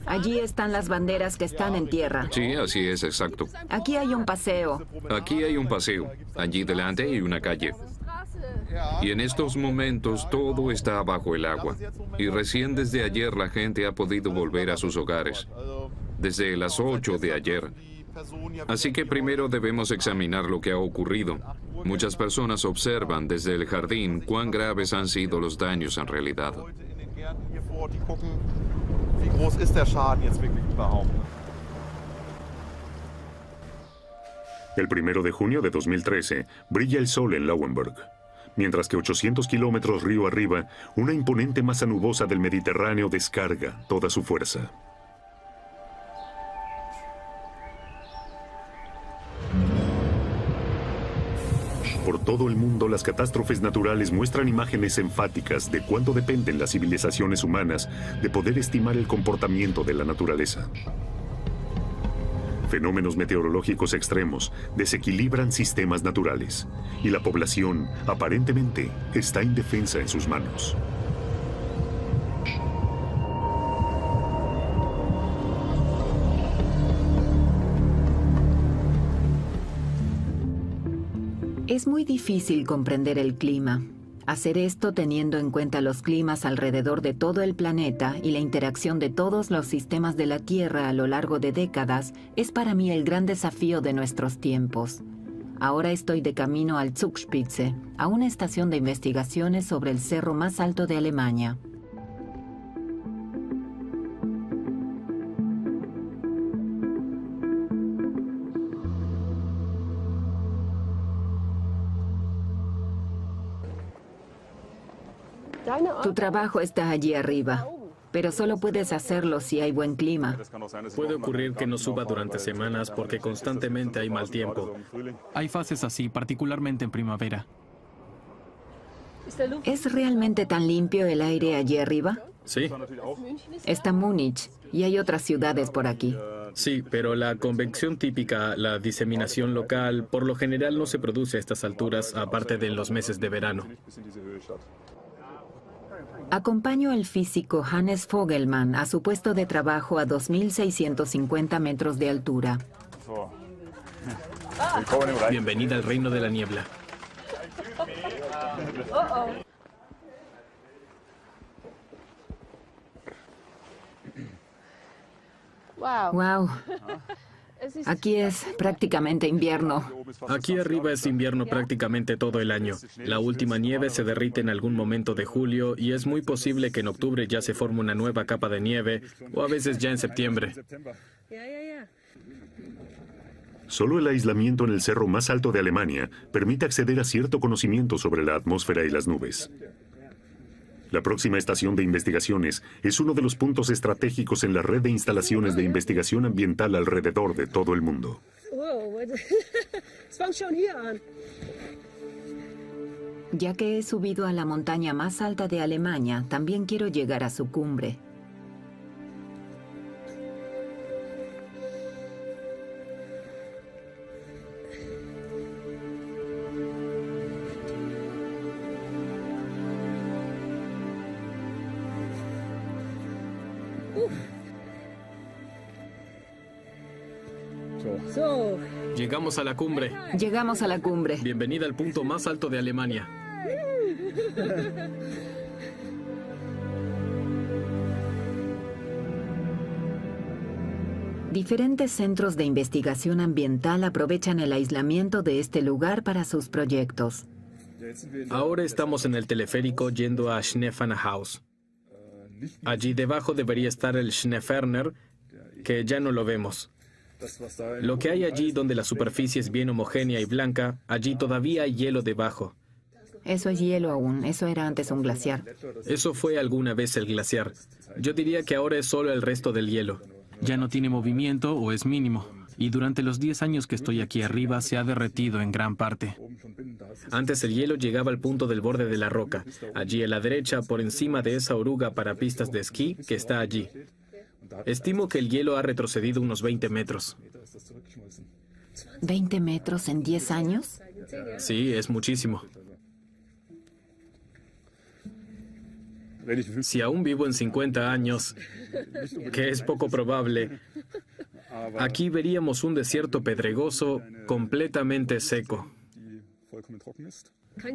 Allí están las banderas que están en tierra. Sí, así es, exacto. Aquí hay un paseo. Aquí hay un paseo. Allí delante hay una calle. Y en estos momentos todo está bajo el agua. Y recién desde ayer la gente ha podido volver a sus hogares. Desde las 8 de ayer. Así que primero debemos examinar lo que ha ocurrido. Muchas personas observan desde el jardín cuán graves han sido los daños en realidad. El 1 de junio de 2013 brilla el sol en Lauenburg, mientras que 800 kilómetros río arriba, una imponente masa nubosa del Mediterráneo descarga toda su fuerza. Por todo el mundo, las catástrofes naturales muestran imágenes enfáticas de cuánto dependen las civilizaciones humanas de poder estimar el comportamiento de la naturaleza. Fenómenos meteorológicos extremos desequilibran sistemas naturales y la población, aparentemente, está indefensa en sus manos. Es muy difícil comprender el clima. Hacer esto teniendo en cuenta los climas alrededor de todo el planeta y la interacción de todos los sistemas de la Tierra a lo largo de décadas es para mí el gran desafío de nuestros tiempos. Ahora estoy de camino al Zugspitze, a una estación de investigaciones sobre el cerro más alto de Alemania. Tu trabajo está allí arriba, pero solo puedes hacerlo si hay buen clima. Puede ocurrir que no suba durante semanas porque constantemente hay mal tiempo. Hay fases así, particularmente en primavera. ¿Es realmente tan limpio el aire allí arriba? Sí. Está Múnich y hay otras ciudades por aquí. Sí, pero la convección típica, la diseminación local, por lo general no se produce a estas alturas, aparte de en los meses de verano. Acompaño al físico Hannes Vogelmann a su puesto de trabajo a 2.650 metros de altura. Bienvenida al reino de la niebla. Wow. Aquí es prácticamente invierno. Aquí arriba es invierno prácticamente todo el año. La última nieve se derrite en algún momento de julio y es muy posible que en octubre ya se forme una nueva capa de nieve o a veces ya en septiembre. Solo el aislamiento en el cerro más alto de Alemania permite acceder a cierto conocimiento sobre la atmósfera y las nubes. La próxima estación de investigaciones es uno de los puntos estratégicos en la red de instalaciones de investigación ambiental alrededor de todo el mundo. Ya que he subido a la montaña más alta de Alemania, también quiero llegar a su cumbre. Llegamos a la cumbre. Llegamos a la cumbre. Bienvenida al punto más alto de Alemania. Diferentes centros de investigación ambiental aprovechan el aislamiento de este lugar para sus proyectos. Ahora estamos en el teleférico yendo a Schneefenhaus. Allí debajo debería estar el Schneeferner, que ya no lo vemos. Lo que hay allí donde la superficie es bien homogénea y blanca, allí todavía hay hielo debajo. Eso es hielo aún, eso era antes un glaciar. Eso fue alguna vez el glaciar. Yo diría que ahora es solo el resto del hielo. Ya no tiene movimiento o es mínimo. Y durante los 10 años que estoy aquí arriba se ha derretido en gran parte. Antes el hielo llegaba al punto del borde de la roca, allí a la derecha, por encima de esa oruga para pistas de esquí que está allí. Estimo que el hielo ha retrocedido unos 20 metros. ¿20 metros en 10 años? Sí, es muchísimo. Si aún vivo en 50 años, que es poco probable, aquí veríamos un desierto pedregoso completamente seco.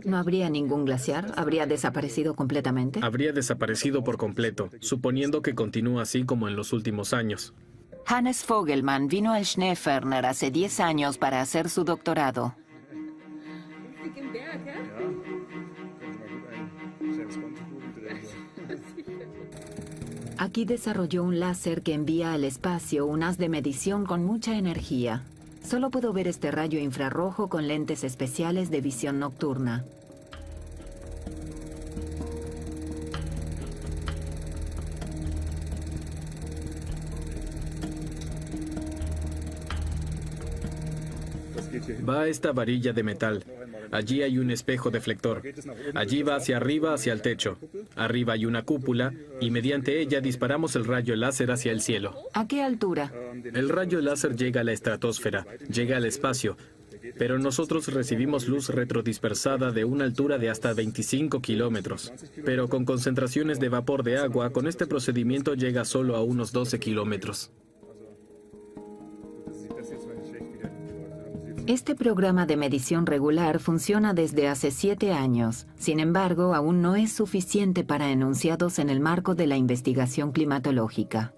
¿No habría ningún glaciar? ¿Habría desaparecido completamente? Habría desaparecido por completo, suponiendo que continúa así como en los últimos años. Hannes Fogelmann vino al Schneeferner hace 10 años para hacer su doctorado. Aquí desarrolló un láser que envía al espacio un haz de medición con mucha energía. Solo puedo ver este rayo infrarrojo con lentes especiales de visión nocturna. Va a esta varilla de metal. Allí hay un espejo deflector. Allí va hacia arriba, hacia el techo. Arriba hay una cúpula y mediante ella disparamos el rayo láser hacia el cielo. ¿A qué altura? El rayo láser llega a la estratosfera, llega al espacio, pero nosotros recibimos luz retrodispersada de una altura de hasta 25 kilómetros. Pero con concentraciones de vapor de agua, con este procedimiento llega solo a unos 12 kilómetros. Este programa de medición regular funciona desde hace 7 años. Sin embargo, aún no es suficiente para enunciados en el marco de la investigación climatológica.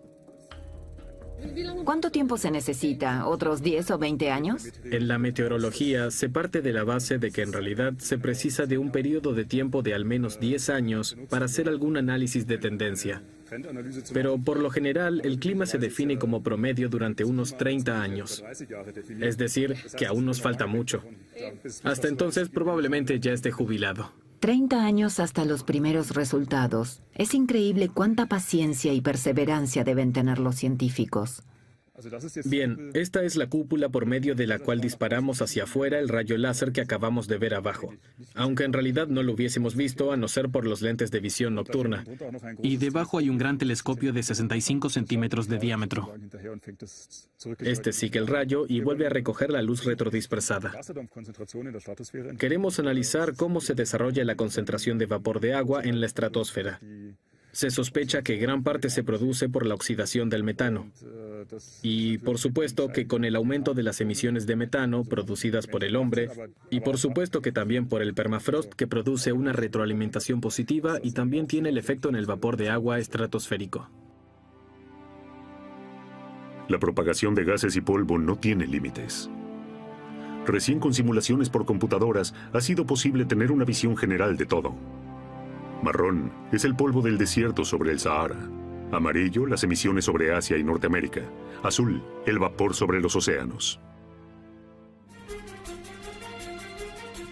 ¿Cuánto tiempo se necesita? ¿Otros 10 o 20 años? En la meteorología se parte de la base de que en realidad se precisa de un periodo de tiempo de al menos 10 años para hacer algún análisis de tendencia. Pero por lo general el clima se define como promedio durante unos 30 años. Es decir, que aún nos falta mucho. Hasta entonces probablemente ya esté jubilado. 30 años hasta los primeros resultados. Es increíble cuánta paciencia y perseverancia deben tener los científicos. Bien, esta es la cúpula por medio de la cual disparamos hacia afuera el rayo láser que acabamos de ver abajo, aunque en realidad no lo hubiésemos visto a no ser por los lentes de visión nocturna. Y debajo hay un gran telescopio de 65 centímetros de diámetro. Este sigue el rayo y vuelve a recoger la luz retrodispersada. Queremos analizar cómo se desarrolla la concentración de vapor de agua en la estratosfera. Se sospecha que gran parte se produce por la oxidación del metano. Y por supuesto que con el aumento de las emisiones de metano producidas por el hombre, y por supuesto que también por el permafrost que produce una retroalimentación positiva y también tiene el efecto en el vapor de agua estratosférico. La propagación de gases y polvo no tiene límites. Recién con simulaciones por computadoras ha sido posible tener una visión general de todo. Marrón es el polvo del desierto sobre el Sahara. Amarillo, las emisiones sobre Asia y Norteamérica. Azul, el vapor sobre los océanos.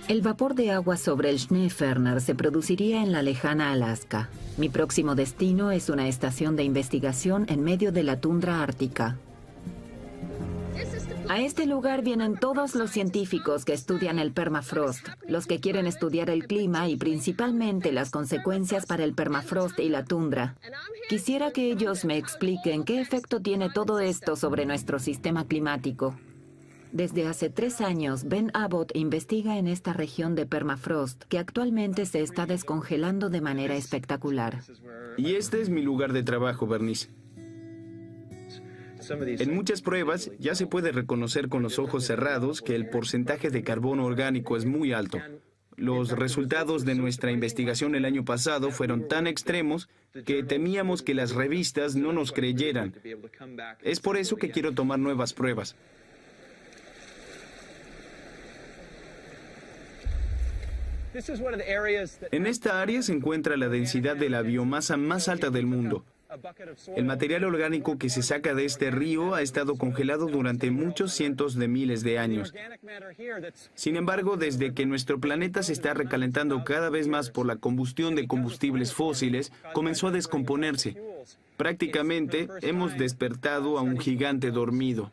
El vapor de agua sobre el Schneeferner se produciría en la lejana Alaska. Mi próximo destino es una estación de investigación en medio de la tundra ártica. A este lugar vienen todos los científicos que estudian el permafrost, los que quieren estudiar el clima y principalmente las consecuencias para el permafrost y la tundra. Quisiera que ellos me expliquen qué efecto tiene todo esto sobre nuestro sistema climático. Desde hace 3 años, Ben Abbott investiga en esta región de permafrost que actualmente se está descongelando de manera espectacular. Y este es mi lugar de trabajo, Bernice. En muchas pruebas ya se puede reconocer con los ojos cerrados que el porcentaje de carbono orgánico es muy alto. Los resultados de nuestra investigación el año pasado fueron tan extremos que temíamos que las revistas no nos creyeran. Es por eso que quiero tomar nuevas En esta área se encuentra la densidad de la biomasa más alta del mundo. El material orgánico que se saca de este río ha estado congelado durante muchos cientos de miles de años. Sin embargo, desde que nuestro planeta se está recalentando cada vez más por la combustión de combustibles fósiles, comenzó a descomponerse. Prácticamente hemos despertado a un gigante dormido.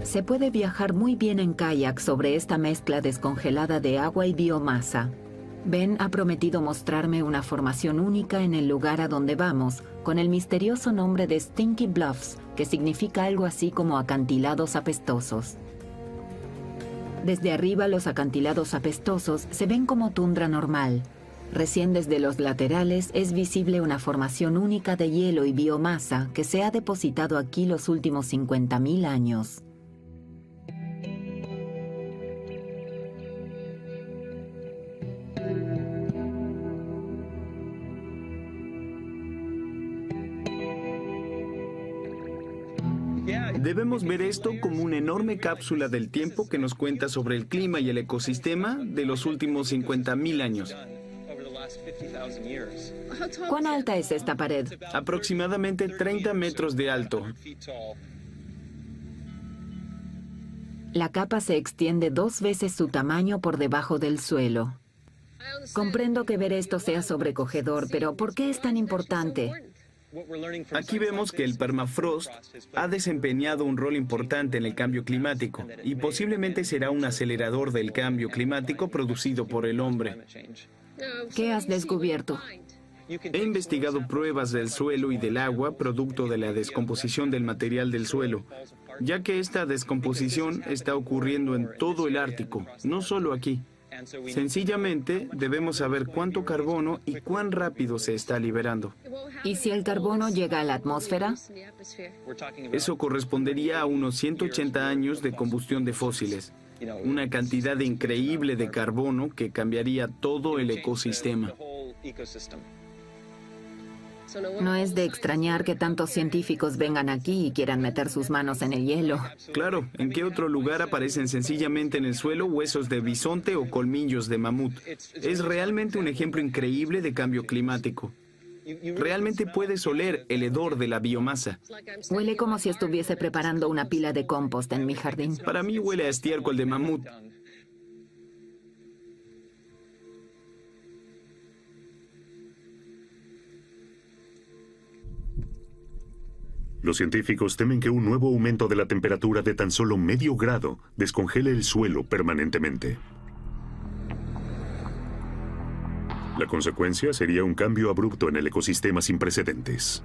Se puede viajar muy bien en kayak sobre esta mezcla descongelada de agua y biomasa. Ben ha prometido mostrarme una formación única en el lugar a donde vamos, con el misterioso nombre de Stinky Bluffs, que significa algo así como acantilados apestosos. Desde arriba, los acantilados apestosos se ven como tundra normal. Recién desde los laterales es visible una formación única de hielo y biomasa que se ha depositado aquí los últimos 50.000 años. Debemos ver esto como una enorme cápsula del tiempo que nos cuenta sobre el clima y el ecosistema de los últimos 50.000 años. ¿Cuán alta es esta pared? Aproximadamente 30 metros de alto. La capa se extiende 2 veces su tamaño por debajo del suelo. Comprendo que ver esto sea sobrecogedor, pero ¿por qué es tan importante? Aquí vemos que el permafrost ha desempeñado un rol importante en el cambio climático y posiblemente será un acelerador del cambio climático producido por el hombre. ¿Qué has descubierto? He investigado pruebas del suelo y del agua producto de la descomposición del material del suelo, ya que esta descomposición está ocurriendo en todo el Ártico, no solo aquí. Sencillamente, debemos saber cuánto carbono y cuán rápido se está liberando. ¿Y si el carbono llega a la atmósfera? Eso correspondería a unos 180 años de combustión de fósiles, una cantidad increíble de carbono que cambiaría todo el ecosistema. No es de extrañar que tantos científicos vengan aquí y quieran meter sus manos en el hielo. Claro, ¿en qué otro lugar aparecen sencillamente en el suelo huesos de bisonte o colmillos de mamut? Es realmente un ejemplo increíble de cambio climático. Realmente puedes oler el hedor de la biomasa. Huele como si estuviese preparando una pila de compost en mi jardín. Para mí huele a estiércol de mamut. Los científicos temen que un nuevo aumento de la temperatura de tan solo medio grado descongele el suelo permanentemente. La consecuencia sería un cambio abrupto en el ecosistema sin precedentes.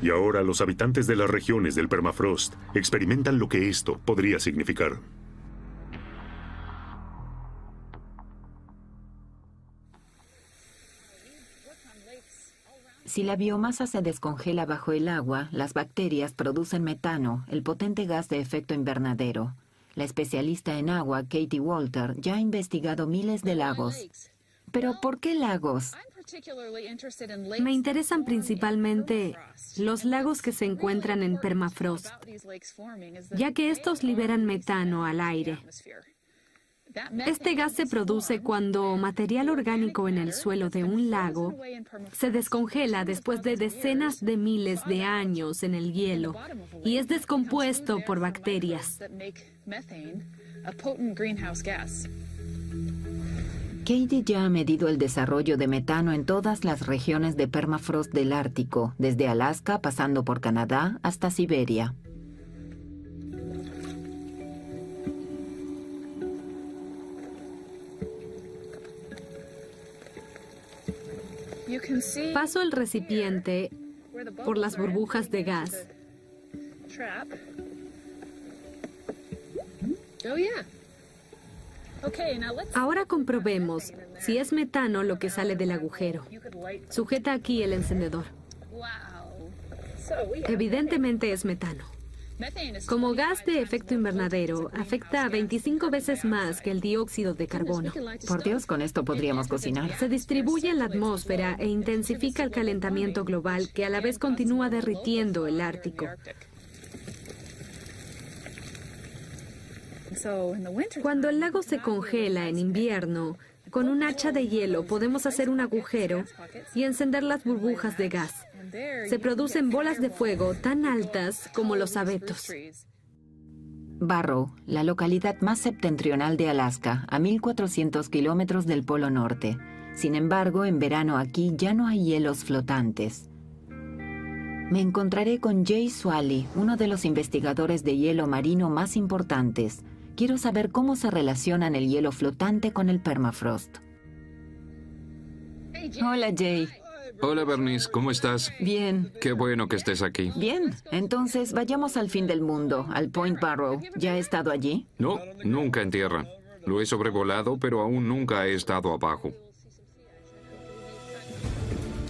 Y ahora los habitantes de las regiones del permafrost experimentan lo que esto podría significar. Si la biomasa se descongela bajo el agua, las bacterias producen metano, el potente gas de efecto invernadero. La especialista en agua, Katie Walter, ya ha investigado miles de lagos. ¿Pero por qué lagos? Me interesan principalmente los lagos que se encuentran en permafrost, ya que estos liberan metano al aire. Este gas se produce cuando material orgánico en el suelo de un lago se descongela después de decenas de miles de años en el hielo y es descompuesto por bacterias. Katie ya ha medido el desarrollo de metano en todas las regiones de permafrost del Ártico, desde Alaska pasando por Canadá hasta Siberia. Paso el recipiente por las burbujas de gas. Ahora comprobemos si es metano lo que sale del agujero. Sujeta aquí el encendedor. Evidentemente es metano. Como gas de efecto invernadero, afecta 25 veces más que el dióxido de carbono. Por Dios, con esto podríamos cocinar. Se distribuye en la atmósfera e intensifica el calentamiento global, que a la vez continúa derritiendo el Ártico. Cuando el lago se congela en invierno, con un hacha de hielo podemos hacer un agujero y encender las burbujas de gas. Se producen bolas de fuego tan altas como los abetos. Barrow, la localidad más septentrional de Alaska, a 1.400 kilómetros del Polo Norte. Sin embargo, en verano aquí ya no hay hielos flotantes. Me encontraré con Jay Swally, uno de los investigadores de hielo marino más importantes. Quiero saber cómo se relacionan el hielo flotante con el permafrost. Hola, Jay. Hola, Bernice, ¿cómo estás? Bien. Qué bueno que estés aquí. Bien, entonces vayamos al fin del mundo, al Point Barrow. ¿Ya he estado allí? No, nunca en tierra. Lo he sobrevolado, pero aún nunca he estado abajo.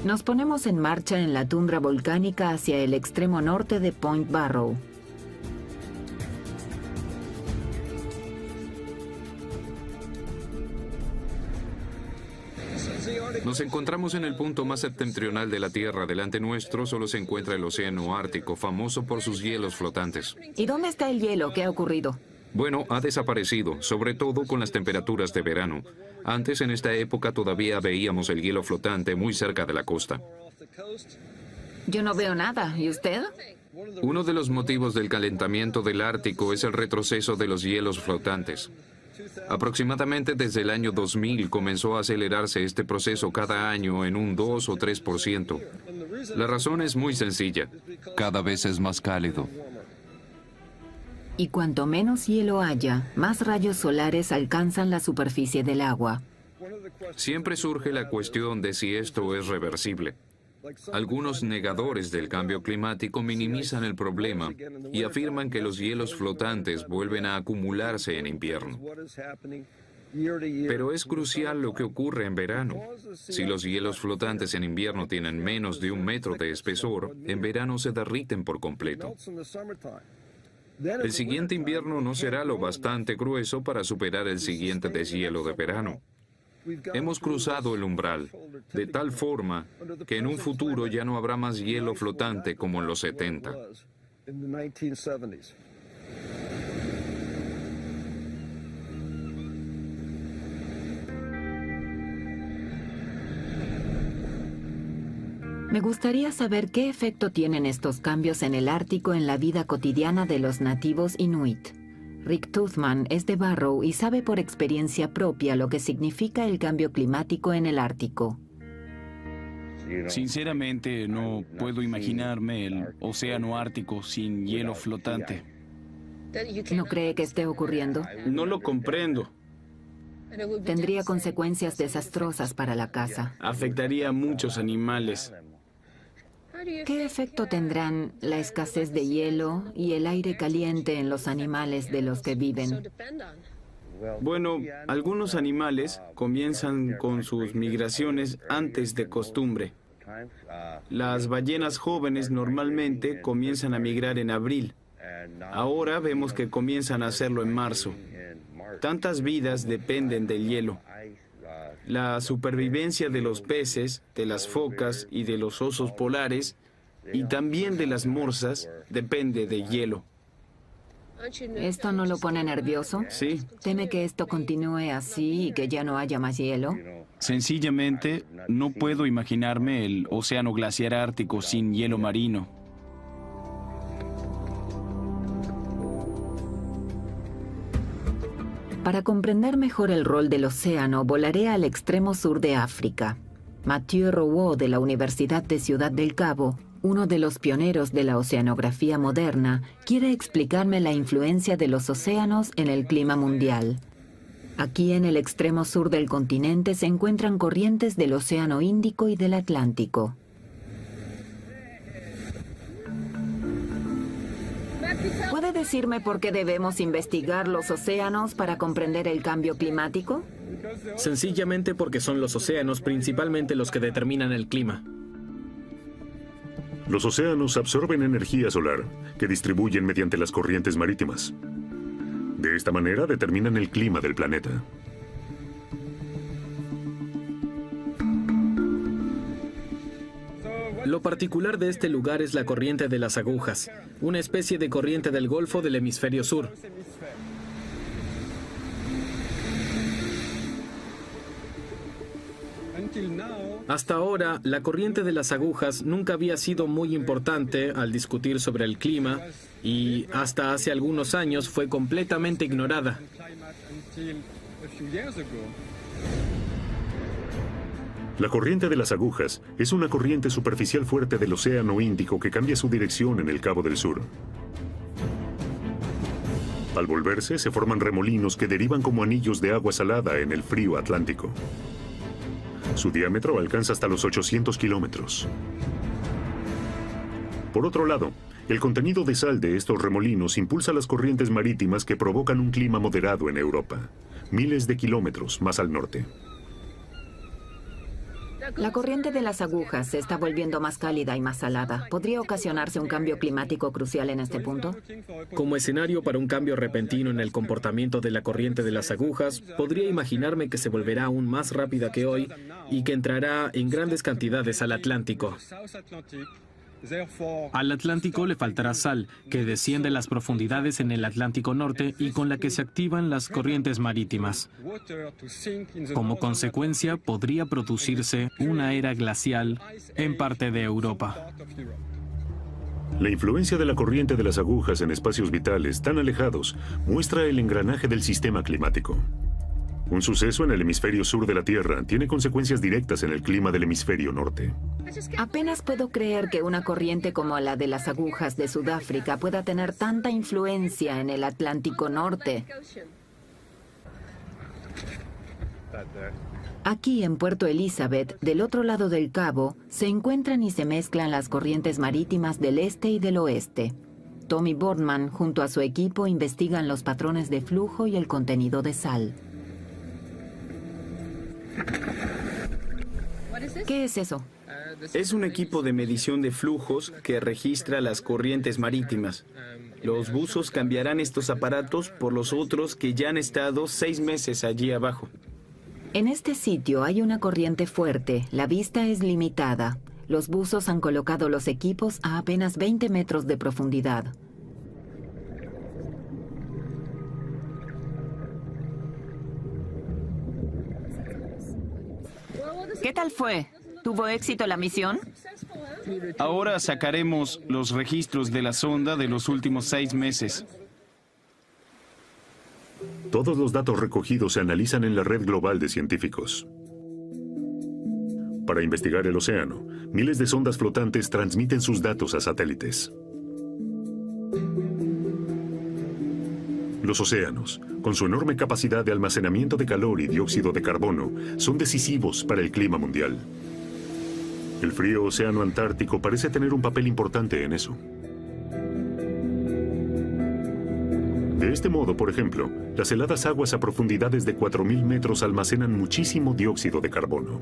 Nos ponemos en marcha en la tundra volcánica hacia el extremo norte de Point Barrow. Nos encontramos en el punto más septentrional de la Tierra. Delante nuestro solo se encuentra el Océano Ártico, famoso por sus hielos flotantes. ¿Y dónde está el hielo? ¿Qué ha ocurrido? Bueno, ha desaparecido, sobre todo con las temperaturas de verano. Antes, en esta época, todavía veíamos el hielo flotante muy cerca de la costa. Yo no veo nada. ¿Y usted? Uno de los motivos del calentamiento del Ártico es el retroceso de los hielos flotantes. Aproximadamente desde el año 2000 comenzó a acelerarse este proceso cada año en un 2 o 3%. La razón es muy sencilla. Cada vez es más cálido. Y cuanto menos hielo haya, más rayos solares alcanzan la superficie del agua. Siempre surge la cuestión de si esto es reversible. Algunos negadores del cambio climático minimizan el problema y afirman que los hielos flotantes vuelven a acumularse en invierno. Pero es crucial lo que ocurre en verano. Si los hielos flotantes en invierno tienen menos de 1 metro de espesor, en verano se derriten por completo. El siguiente invierno no será lo bastante grueso para superar el siguiente deshielo de verano. Hemos cruzado el umbral, de tal forma que en un futuro ya no habrá más hielo flotante como en los 70. Me gustaría saber qué efecto tienen estos cambios en el Ártico en la vida cotidiana de los nativos inuit. Rick Toothman es de Barrow y sabe por experiencia propia lo que significa el cambio climático en el Ártico. Sinceramente, no puedo imaginarme el océano Ártico sin hielo flotante. ¿No cree que esté ocurriendo? No lo comprendo. Tendría consecuencias desastrosas para la caza. Afectaría a muchos animales. ¿Qué efecto tendrán la escasez de hielo y el aire caliente en los animales de los que viven? Bueno, algunos animales comienzan con sus migraciones antes de costumbre. Las ballenas jóvenes normalmente comienzan a migrar en abril. Ahora vemos que comienzan a hacerlo en marzo. Tantas vidas dependen del hielo. La supervivencia de los peces, de las focas y de los osos polares, y también de las morsas, depende de hielo. ¿Esto no lo pone nervioso? Sí. ¿Teme que esto continúe así y que ya no haya más hielo? Sencillamente, no puedo imaginarme el océano glaciar ártico sin hielo marino. Para comprender mejor el rol del océano, volaré al extremo sur de África. Mathieu Rouault, de la Universidad de Ciudad del Cabo, uno de los pioneros de la oceanografía moderna, quiere explicarme la influencia de los océanos en el clima mundial. Aquí en el extremo sur del continente se encuentran corrientes del Océano Índico y del Atlántico. ¿Puede decirme por qué debemos investigar los océanos para comprender el cambio climático? Sencillamente porque son los océanos principalmente los que determinan el clima. Los océanos absorben energía solar, que distribuyen mediante las corrientes marítimas. De esta manera determinan el clima del planeta. Lo particular de este lugar es la corriente de las agujas, una especie de corriente del Golfo del hemisferio sur. Hasta ahora, la corriente de las agujas nunca había sido muy importante al discutir sobre el clima y hasta hace algunos años fue completamente ignorada. La corriente de las agujas es una corriente superficial fuerte del Océano Índico que cambia su dirección en el Cabo del Sur. Al volverse, se forman remolinos que derivan como anillos de agua salada en el frío Atlántico. Su diámetro alcanza hasta los 800 kilómetros. Por otro lado, el contenido de sal de estos remolinos impulsa las corrientes marítimas que provocan un clima moderado en Europa, miles de kilómetros más al norte. La corriente de las agujas se está volviendo más cálida y más salada. ¿Podría ocasionarse un cambio climático crucial en este punto? Como escenario para un cambio repentino en el comportamiento de la corriente de las agujas, podría imaginarme que se volverá aún más rápida que hoy y que entrará en grandes cantidades al Atlántico. Al Atlántico le faltará sal, que desciende las profundidades en el Atlántico Norte y con la que se activan las corrientes marítimas. Como consecuencia, podría producirse una era glacial en parte de Europa. La influencia de la corriente de las agujas en espacios vitales tan alejados muestra el engranaje del sistema climático. Un suceso en el hemisferio sur de la Tierra tiene consecuencias directas en el clima del hemisferio norte. Apenas puedo creer que una corriente como la de las agujas de Sudáfrica pueda tener tanta influencia en el Atlántico Norte. Aquí en Puerto Elizabeth, del otro lado del cabo, se encuentran y se mezclan las corrientes marítimas del este y del oeste. Tommy Boardman, junto a su equipo, investigan los patrones de flujo y el contenido de sal. ¿Qué es eso? Es un equipo de medición de flujos que registra las corrientes marítimas. Los buzos cambiarán estos aparatos por los otros que ya han estado 6 meses allí abajo. En este sitio hay una corriente fuerte, la vista es limitada. Los buzos han colocado los equipos a apenas 20 metros de profundidad. ¿Qué tal fue? ¿Tuvo éxito la misión? Ahora sacaremos los registros de la sonda de los últimos 6 meses. Todos los datos recogidos se analizan en la red global de científicos. Para investigar el océano, miles de sondas flotantes transmiten sus datos a satélites. Los océanos, con su enorme capacidad de almacenamiento de calor y dióxido de carbono, son decisivos para el clima mundial. El frío océano Antártico parece tener un papel importante en eso. De este modo, por ejemplo, las heladas aguas a profundidades de 4.000 metros almacenan muchísimo dióxido de carbono.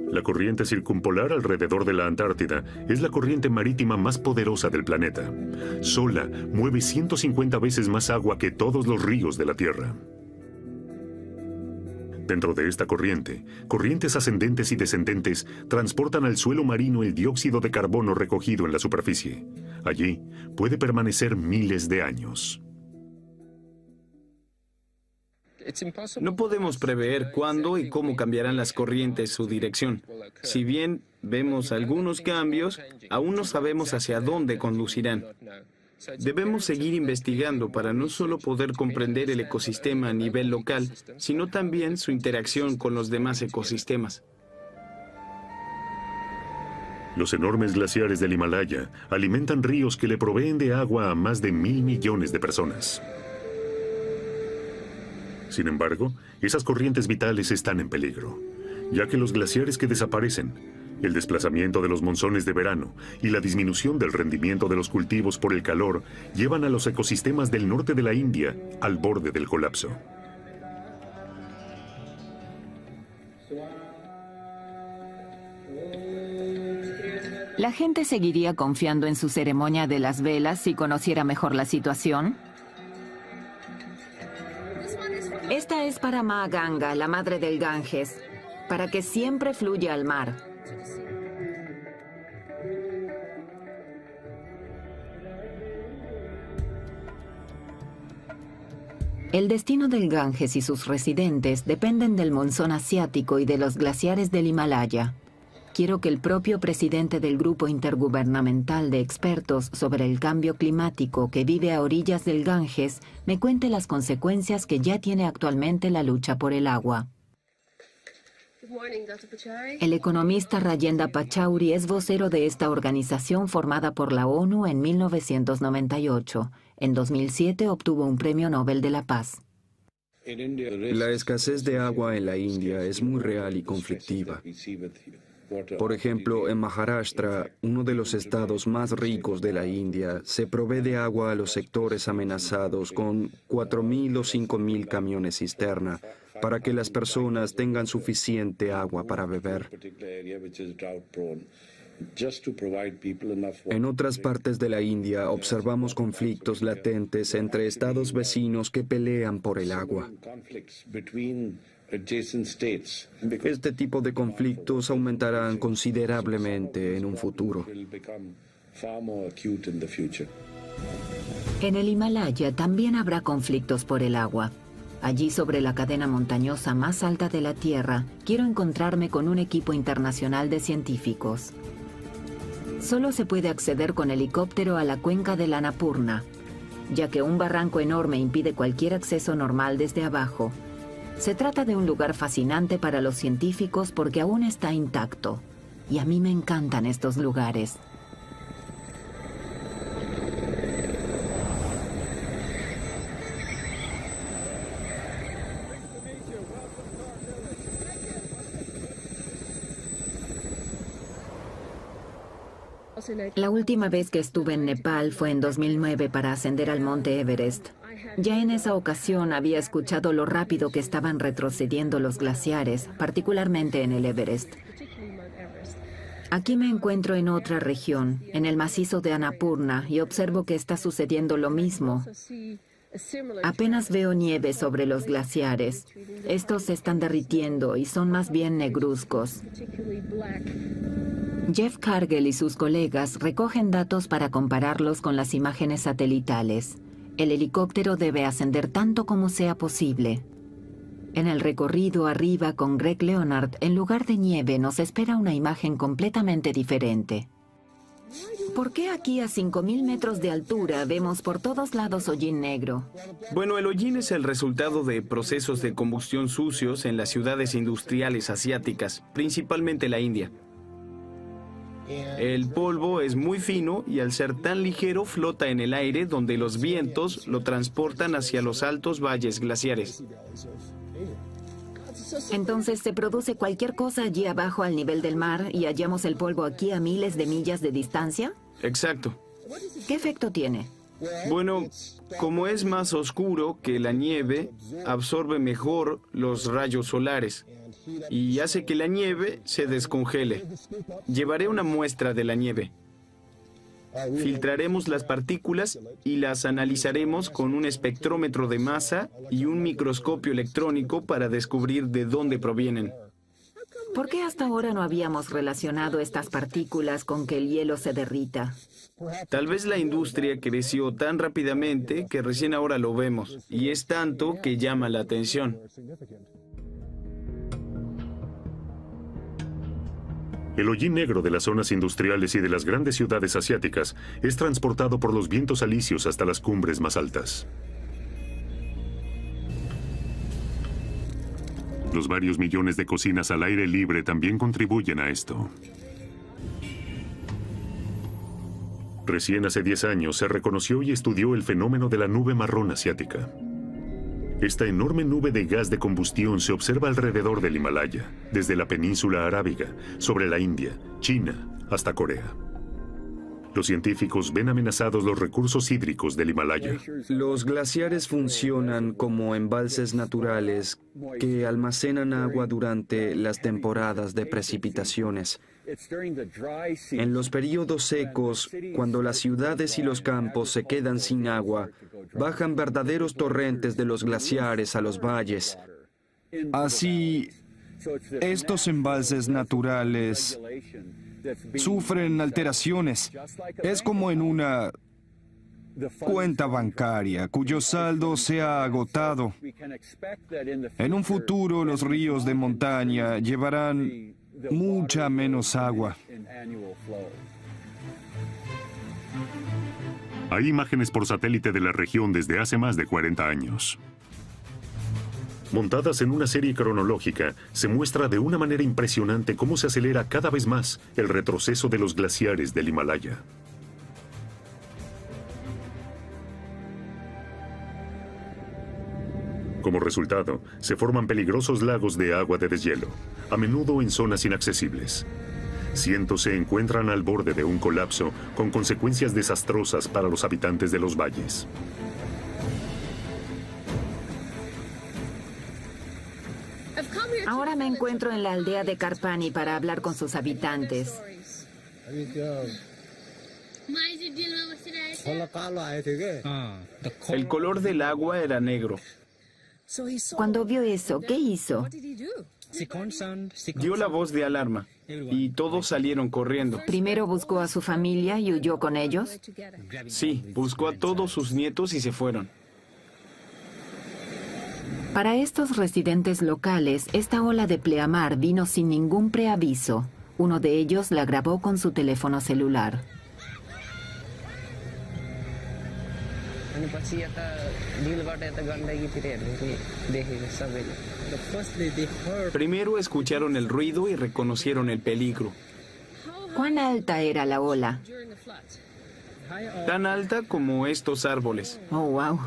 La corriente circumpolar alrededor de la Antártida es la corriente marítima más poderosa del planeta. Sola mueve 150 veces más agua que todos los ríos de la Tierra. Dentro de esta corriente, corrientes ascendentes y descendentes transportan al suelo marino el dióxido de carbono recogido en la superficie. Allí puede permanecer miles de años. No podemos prever cuándo y cómo cambiarán las corrientes su dirección. Si bien vemos algunos cambios, aún no sabemos hacia dónde conducirán. Debemos seguir investigando para no solo poder comprender el ecosistema a nivel local, sino también su interacción con los demás ecosistemas. Los enormes glaciares del Himalaya alimentan ríos que le proveen de agua a más de 1.000 millones de personas. Sin embargo, esas corrientes vitales están en peligro, ya que los glaciares que desaparecen, el desplazamiento de los monzones de verano y la disminución del rendimiento de los cultivos por el calor llevan a los ecosistemas del norte de la India al borde del colapso. ¿La gente seguiría confiando en su ceremonia de las velas si conociera mejor la situación? Esta es para Ma Ganga, la madre del Ganges, para que siempre fluya al mar. El destino del Ganges y sus residentes dependen del monzón asiático y de los glaciares del Himalaya. Quiero que el propio presidente del Grupo Intergubernamental de Expertos sobre el Cambio Climático que vive a orillas del Ganges me cuente las consecuencias que ya tiene actualmente la lucha por el agua. El economista Rajendra Pachauri es vocero de esta organización formada por la ONU en 1998. En 2007 obtuvo un premio Nobel de la Paz. La escasez de agua en la India es muy real y conflictiva. Por ejemplo, en Maharashtra, uno de los estados más ricos de la India, se provee de agua a los sectores amenazados con 4.000 o 5.000 camiones cisterna para que las personas tengan suficiente agua para beber. En otras partes de la India observamos conflictos latentes entre estados vecinos que pelean por el agua. Este tipo de conflictos aumentarán considerablemente en un futuro. En el Himalaya también habrá conflictos por el agua. Allí, sobre la cadena montañosa más alta de la Tierra, quiero encontrarme con un equipo internacional de científicos. Solo se puede acceder con helicóptero a la cuenca del Annapurna, ya que un barranco enorme impide cualquier acceso normal desde abajo. Se trata de un lugar fascinante para los científicos porque aún está intacto. Y a mí me encantan estos lugares. La última vez que estuve en Nepal fue en 2009 para ascender al monte Everest. Ya en esa ocasión había escuchado lo rápido que estaban retrocediendo los glaciares, particularmente en el Everest. Aquí me encuentro en otra región, en el macizo de Annapurna, y observo que está sucediendo lo mismo. Apenas veo nieve sobre los glaciares. Estos se están derritiendo y son más bien negruzcos. Jeff Cargill y sus colegas recogen datos para compararlos con las imágenes satelitales. El helicóptero debe ascender tanto como sea posible. En el recorrido arriba con Greg Leonard, en lugar de nieve, nos espera una imagen completamente diferente. ¿Por qué aquí a 5.000 metros de altura vemos por todos lados hollín negro? Bueno, el hollín es el resultado de procesos de combustión sucios en las ciudades industriales asiáticas, principalmente la India. El polvo es muy fino y al ser tan ligero flota en el aire donde los vientos lo transportan hacia los altos valles glaciares. Entonces se produce cualquier cosa allí abajo al nivel del mar y hallamos el polvo aquí a miles de millas de distancia. Exacto. ¿Qué efecto tiene? Bueno, como es más oscuro que la nieve, absorbe mejor los rayos solares y hace que la nieve se descongele. Llevaré una muestra de la nieve. Filtraremos las partículas y las analizaremos con un espectrómetro de masa y un microscopio electrónico para descubrir de dónde provienen. ¿Por qué hasta ahora no habíamos relacionado estas partículas con que el hielo se derrita? Tal vez la industria creció tan rápidamente que recién ahora lo vemos, y es tanto que llama la atención. El hollín negro de las zonas industriales y de las grandes ciudades asiáticas es transportado por los vientos alisios hasta las cumbres más altas. Los varios millones de cocinas al aire libre también contribuyen a esto. Recién hace 10 años se reconoció y estudió el fenómeno de la nube marrón asiática. Esta enorme nube de gas de combustión se observa alrededor del Himalaya, desde la península arábiga, sobre la India, China, hasta Corea. Los científicos ven amenazados los recursos hídricos del Himalaya. Los glaciares funcionan como embalses naturales que almacenan agua durante las temporadas de precipitaciones. En los periodos secos, cuando las ciudades y los campos se quedan sin agua, bajan verdaderos torrentes de los glaciares a los valles. Así, estos embalses naturales sufren alteraciones. Es como en una cuenta bancaria cuyo saldo se ha agotado. En un futuro, los ríos de montaña llevarán mucha menos agua. Hay imágenes por satélite de la región desde hace más de 40 años. Montadas en una serie cronológica, se muestra de una manera impresionante cómo se acelera cada vez más el retroceso de los glaciares del Himalaya. Como resultado, se forman peligrosos lagos de agua de deshielo, a menudo en zonas inaccesibles. Cientos se encuentran al borde de un colapso con consecuencias desastrosas para los habitantes de los valles. Ahora me encuentro en la aldea de Karpani para hablar con sus habitantes. El color del agua era negro. Cuando vio eso, ¿qué hizo? Dio la voz de alarma y todos salieron corriendo. ¿Primero buscó a su familia y huyó con ellos? Sí, buscó a todos sus nietos y se fueron. Para estos residentes locales, esta ola de pleamar vino sin ningún preaviso. Uno de ellos la grabó con su teléfono celular. Primero escucharon el ruido y reconocieron el peligro. ¿Cuán alta era la ola? Tan alta como estos árboles. Oh, wow.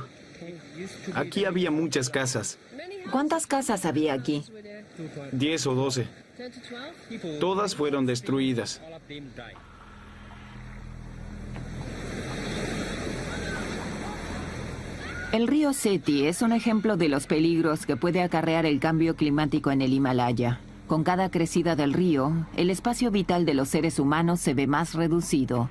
Aquí había muchas casas. ¿Cuántas casas había aquí? 10 o 12. Todas fueron destruidas. El río Seti es un ejemplo de los peligros que puede acarrear el cambio climático en el Himalaya. Con cada crecida del río, el espacio vital de los seres humanos se ve más reducido.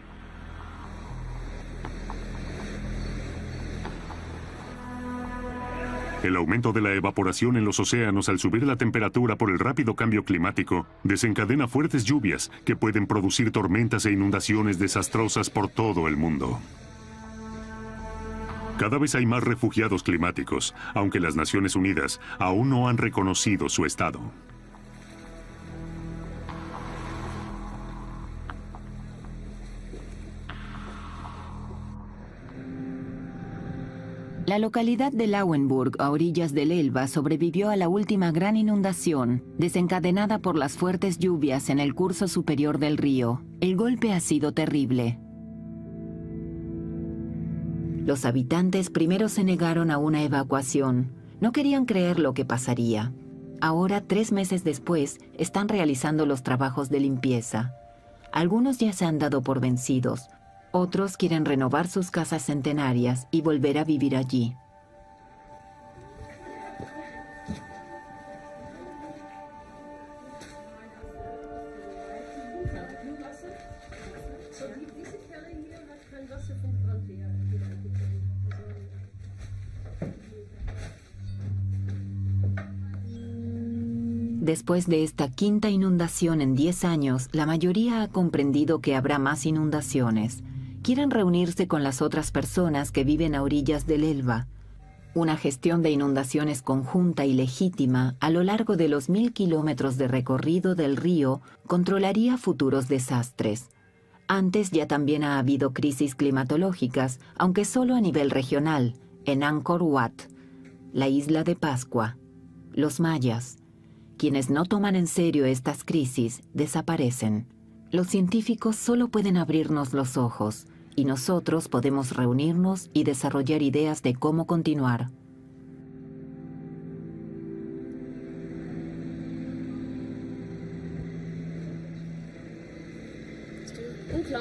El aumento de la evaporación en los océanos al subir la temperatura por el rápido cambio climático desencadena fuertes lluvias que pueden producir tormentas e inundaciones desastrosas por todo el mundo. Cada vez hay más refugiados climáticos, aunque las Naciones Unidas aún no han reconocido su estado. La localidad de Lauenburg, a orillas del Elba, sobrevivió a la última gran inundación, desencadenada por las fuertes lluvias en el curso superior del río. El golpe ha sido terrible. Los habitantes primero se negaron a una evacuación. No querían creer lo que pasaría. Ahora, 3 meses después, están realizando los trabajos de limpieza. Algunos ya se han dado por vencidos. Otros quieren renovar sus casas centenarias y volver a vivir allí. Después de esta quinta inundación en 10 años, la mayoría ha comprendido que habrá más inundaciones. Quieren reunirse con las otras personas que viven a orillas del Elba. Una gestión de inundaciones conjunta y legítima a lo largo de los 1000 kilómetros de recorrido del río controlaría futuros desastres. Antes ya también ha habido crisis climatológicas, aunque solo a nivel regional, en Angkor Wat, la isla de Pascua, los mayas. Quienes no toman en serio estas crisis desaparecen. Los científicos solo pueden abrirnos los ojos, y nosotros podemos reunirnos y desarrollar ideas de cómo continuar.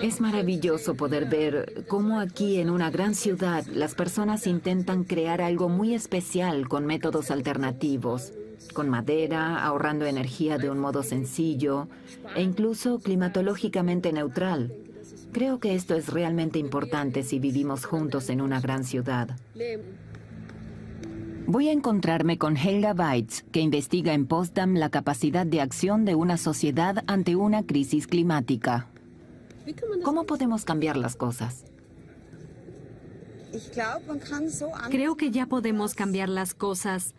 Es maravilloso poder ver cómo aquí en una gran ciudad las personas intentan crear algo muy especial con métodos alternativos, con madera, ahorrando energía de un modo sencillo e incluso climatológicamente neutral. Creo que esto es realmente importante si vivimos juntos en una gran ciudad. Voy a encontrarme con Helga Weitz, que investiga en Potsdam la capacidad de acción de una sociedad ante una crisis climática. ¿Cómo podemos cambiar las cosas? Creo que ya podemos cambiar las cosas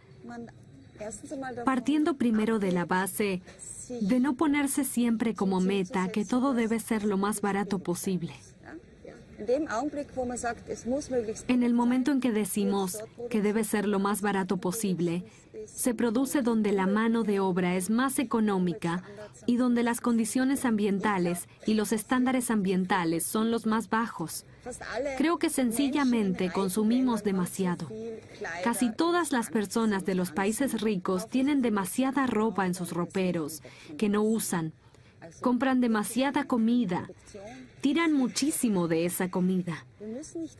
partiendo primero de la base de no ponerse siempre como meta que todo debe ser lo más barato posible. En el momento en que decimos que debe ser lo más barato posible, se produce donde la mano de obra es más económica y donde las condiciones ambientales y los estándares ambientales son los más bajos. Creo que sencillamente consumimos demasiado. Casi todas las personas de los países ricos tienen demasiada ropa en sus roperos que no usan. Compran demasiada comida. Tiran muchísimo de esa comida.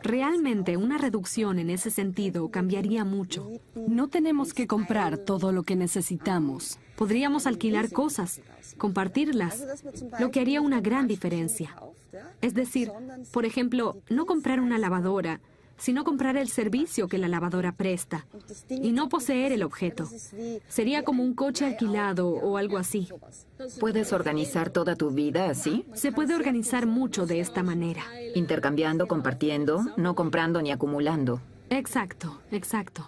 Realmente una reducción en ese sentido cambiaría mucho. No tenemos que comprar todo lo que necesitamos. Podríamos alquilar cosas, compartirlas, lo que haría una gran diferencia. Es decir, por ejemplo, no comprar una lavadora, sino comprar el servicio que la lavadora presta y no poseer el objeto. Sería como un coche alquilado o algo así. ¿Puedes organizar toda tu vida así? Se puede organizar mucho de esta manera. Intercambiando, compartiendo, no comprando ni acumulando. Exacto, exacto.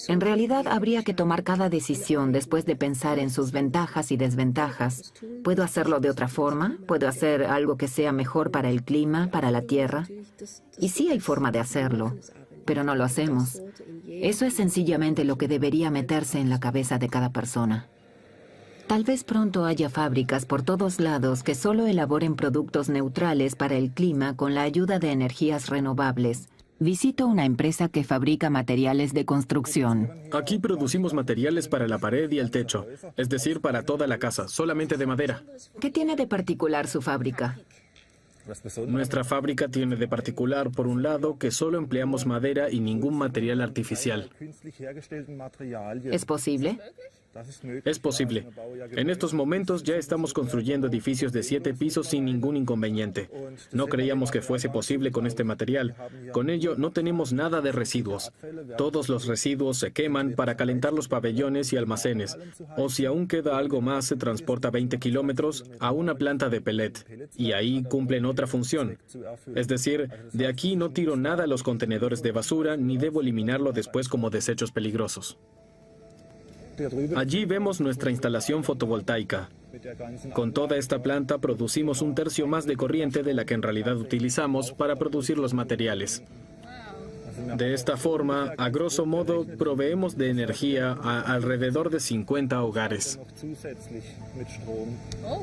En realidad habría que tomar cada decisión después de pensar en sus ventajas y desventajas. ¿Puedo hacerlo de otra forma? ¿Puedo hacer algo que sea mejor para el clima, para la tierra? Y sí hay forma de hacerlo, pero no lo hacemos. Eso es sencillamente lo que debería meterse en la cabeza de cada persona. Tal vez pronto haya fábricas por todos lados que solo elaboren productos neutrales para el clima con la ayuda de energías renovables. Visito una empresa que fabrica materiales de construcción. Aquí producimos materiales para la pared y el techo, es decir, para toda la casa, solamente de madera. ¿Qué tiene de particular su fábrica? Nuestra fábrica tiene de particular, por un lado, que solo empleamos madera y ningún material artificial. ¿Es posible? Es posible. En estos momentos ya estamos construyendo edificios de 7 pisos sin ningún inconveniente. No creíamos que fuese posible con este material. Con ello no tenemos nada de residuos. Todos los residuos se queman para calentar los pabellones y almacenes. O si aún queda algo más, se transporta 20 kilómetros a una planta de pellet. Y ahí cumplen otra función. Es decir, de aquí no tiro nada a los contenedores de basura ni debo eliminarlo después como desechos peligrosos. Allí vemos nuestra instalación fotovoltaica. Con toda esta planta producimos 1/3 más de corriente de la que en realidad utilizamos para producir los materiales. De esta forma, a grosso modo, proveemos de energía a alrededor de 50 hogares.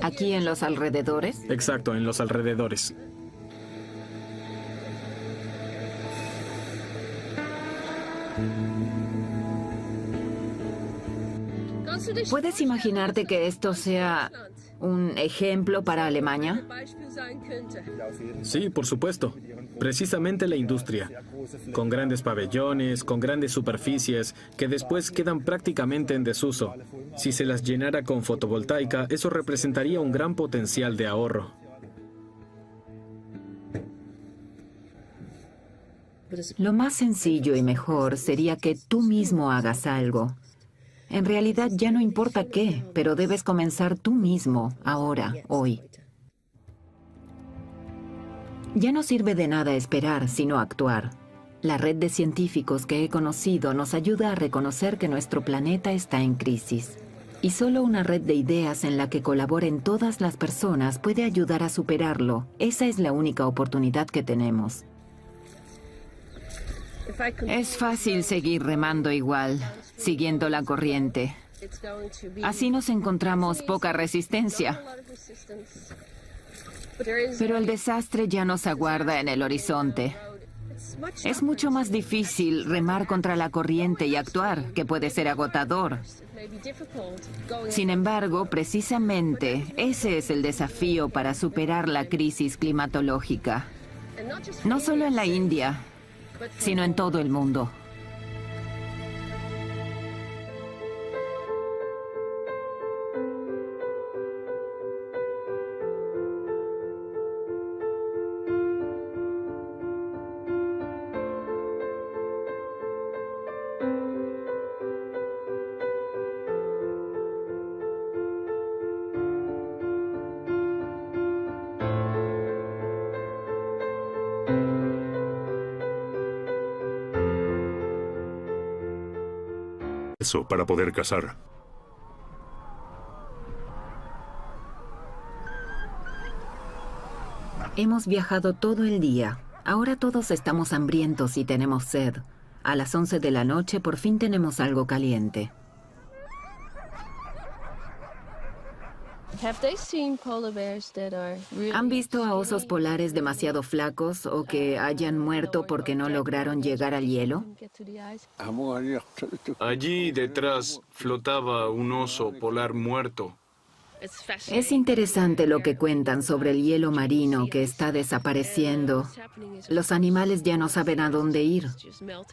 ¿Aquí en los alrededores? Exacto, en los alrededores. ¿Puedes imaginarte que esto sea un ejemplo para Alemania? Sí, por supuesto. Precisamente la industria. Con grandes pabellones, con grandes superficies, que después quedan prácticamente en desuso. Si se las llenara con fotovoltaica, eso representaría un gran potencial de ahorro. Lo más sencillo y mejor sería que tú mismo hagas algo. En realidad ya no importa qué, pero debes comenzar tú mismo, ahora, hoy. Ya no sirve de nada esperar, sino actuar. La red de científicos que he conocido nos ayuda a reconocer que nuestro planeta está en crisis. Y solo una red de ideas en la que colaboren todas las personas puede ayudar a superarlo. Esa es la única oportunidad que tenemos. Es fácil seguir remando igual, siguiendo la corriente. Así nos encontramos poca resistencia. Pero el desastre ya nos aguarda en el horizonte. Es mucho más difícil remar contra la corriente y actuar, que puede ser agotador. Sin embargo, precisamente ese es el desafío para superar la crisis climatológica. No solo en la India, sino en todo el mundo. Eso para poder cazar. Hemos viajado todo el día. Ahora todos estamos hambrientos y tenemos sed. A las 11 de la noche por fin tenemos algo caliente. ¿Han visto a osos polares demasiado flacos o que hayan muerto porque no lograron llegar al hielo? Allí detrás flotaba un oso polar muerto. Es interesante lo que cuentan sobre el hielo marino que está desapareciendo. Los animales ya no saben a dónde ir.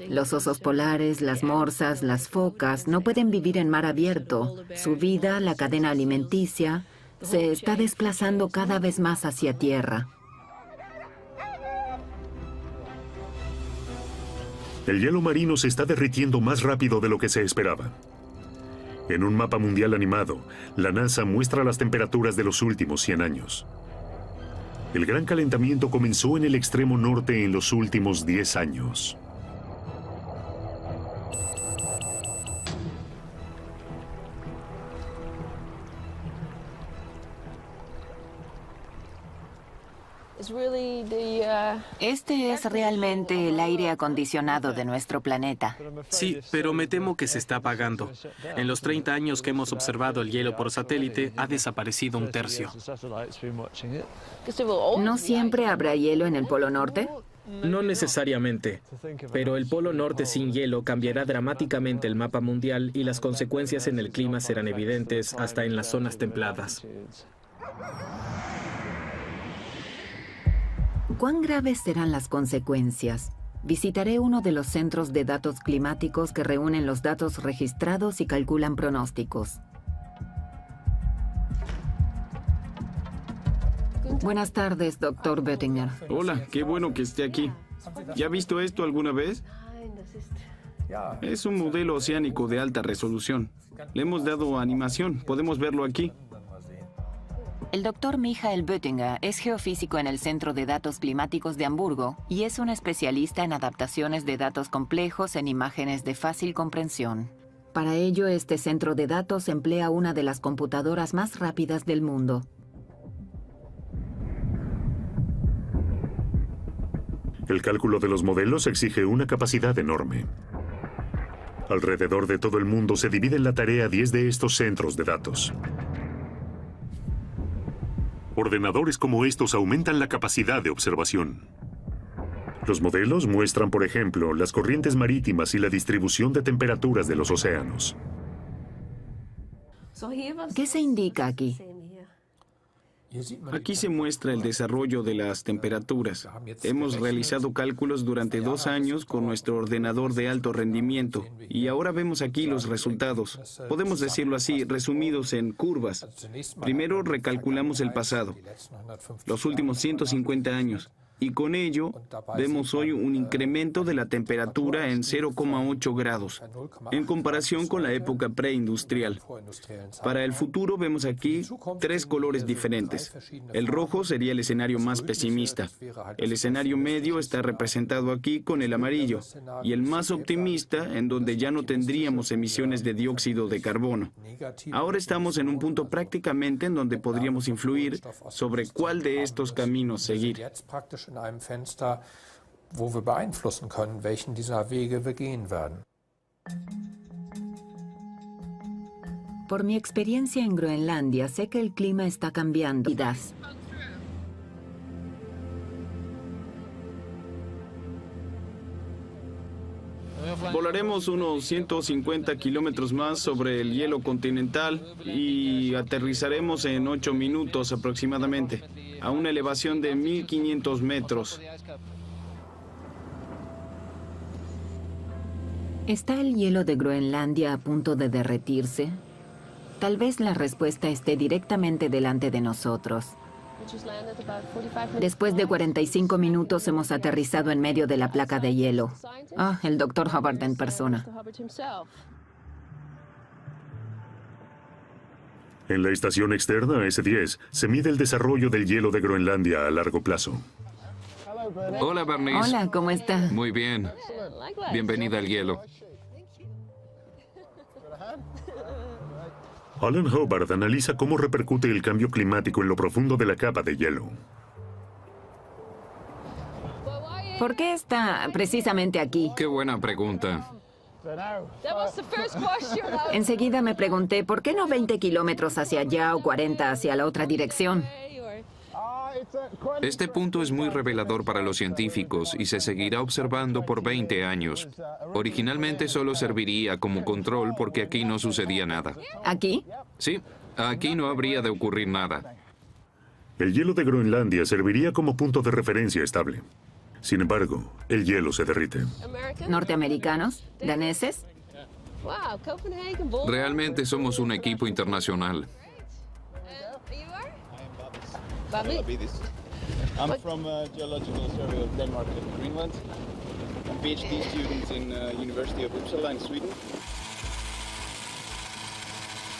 Los osos polares, las morsas, las focas no pueden vivir en mar abierto. Su vida, la cadena alimenticia, se está desplazando cada vez más hacia tierra. El hielo marino se está derritiendo más rápido de lo que se esperaba. En un mapa mundial animado, la NASA muestra las temperaturas de los últimos 100 años. El gran calentamiento comenzó en el extremo norte en los últimos 10 años. Este es realmente el aire acondicionado de nuestro planeta. Sí, pero me temo que se está apagando. En los 30 años que hemos observado el hielo por satélite, ha desaparecido un tercio. ¿No siempre habrá hielo en el Polo Norte? No necesariamente, pero el Polo Norte sin hielo cambiará dramáticamente el mapa mundial y las consecuencias en el clima serán evidentes hasta en las zonas templadas. ¿Cuán graves serán las consecuencias? Visitaré uno de los centros de datos climáticos que reúnen los datos registrados y calculan pronósticos. Buenas tardes, Dr. Boettinger. Hola, qué bueno que esté aquí. ¿Ya ha visto esto alguna vez? Es un modelo oceánico de alta resolución. Le hemos dado animación, podemos verlo aquí. El Dr. Michael Boettinger es geofísico en el Centro de Datos Climáticos de Hamburgo y es un especialista en adaptaciones de datos complejos en imágenes de fácil comprensión. Para ello, este centro de datos emplea una de las computadoras más rápidas del mundo. El cálculo de los modelos exige una capacidad enorme. Alrededor de todo el mundo se divide en la tarea 10 de estos centros de datos. Ordenadores como estos aumentan la capacidad de observación. Los modelos muestran, por ejemplo, las corrientes marítimas y la distribución de temperaturas de los océanos. ¿Qué se indica aquí? Aquí se muestra el desarrollo de las temperaturas. Hemos realizado cálculos durante 2 años con nuestro ordenador de alto rendimiento y ahora vemos aquí los resultados. Podemos decirlo así, resumidos en curvas. Primero recalculamos el pasado, los últimos 150 años. Y con ello, vemos hoy un incremento de la temperatura en 0,8 grados, en comparación con la época preindustrial. Para el futuro vemos aquí 3 colores diferentes. El rojo sería el escenario más pesimista. El escenario medio está representado aquí con el amarillo. Y el más optimista, en donde ya no tendríamos emisiones de dióxido de carbono. Ahora estamos en un punto prácticamente en donde podríamos influir sobre cuál de estos caminos seguir. In einem Fenster, wo wir beeinflussen können, welchen dieser Wege wir gehen werden. Por mi experiencia en Groenlandia, sé que el clima está cambiando. Volaremos unos 150 kilómetros más sobre el hielo continental y aterrizaremos en 8 minutos aproximadamente, a una elevación de 1500 metros. ¿Está el hielo de Groenlandia a punto de derretirse? Tal vez la respuesta esté directamente delante de nosotros. Después de 45 minutos hemos aterrizado en medio de la placa de hielo. Ah, el Dr. Hubbard en persona. En la estación externa S10 se mide el desarrollo del hielo de Groenlandia a largo plazo. Hola, Bernice. Hola, ¿cómo está? Muy bien. Bienvenida al hielo. Alan Hubbard analiza cómo repercute el cambio climático en lo profundo de la capa de hielo. ¿Por qué está precisamente aquí? Qué buena pregunta. Enseguida me pregunté, ¿por qué no 20 kilómetros hacia allá o 40 hacia la otra dirección? Este punto es muy revelador para los científicos y se seguirá observando por 20 años. Originalmente solo serviría como control porque aquí no sucedía nada. ¿Aquí? Sí, aquí no habría de ocurrir nada. El hielo de Groenlandia serviría como punto de referencia estable. Sin embargo, el hielo se derrite. ¿Norteamericanos? ¿Daneses? Realmente somos un equipo internacional. I'm from Geological Survey of Denmark and Greenland. I'm PhD student in University of Uppsala in Sweden.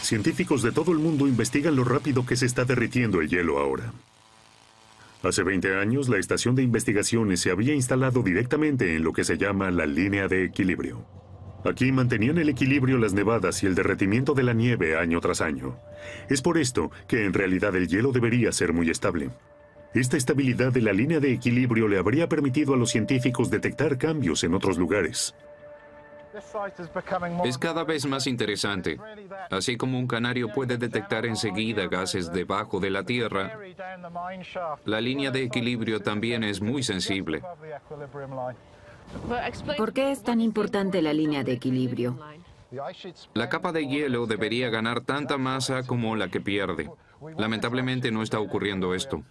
Científicos de todo el mundo investigan lo rápido que se está derritiendo el hielo ahora. Hace 20 años, la estación de investigaciones se había instalado directamente en lo que se llama la línea de equilibrio. Aquí mantenían el equilibrio las nevadas y el derretimiento de la nieve año tras año. Es por esto que en realidad el hielo debería ser muy estable. Esta estabilidad de la línea de equilibrio le habría permitido a los científicos detectar cambios en otros lugares. Es cada vez más interesante. Así como un canario puede detectar enseguida gases debajo de la tierra, la línea de equilibrio también es muy sensible. ¿Por qué es tan importante la línea de equilibrio? La capa de hielo debería ganar tanta masa como la que pierde. Lamentablemente no está ocurriendo esto.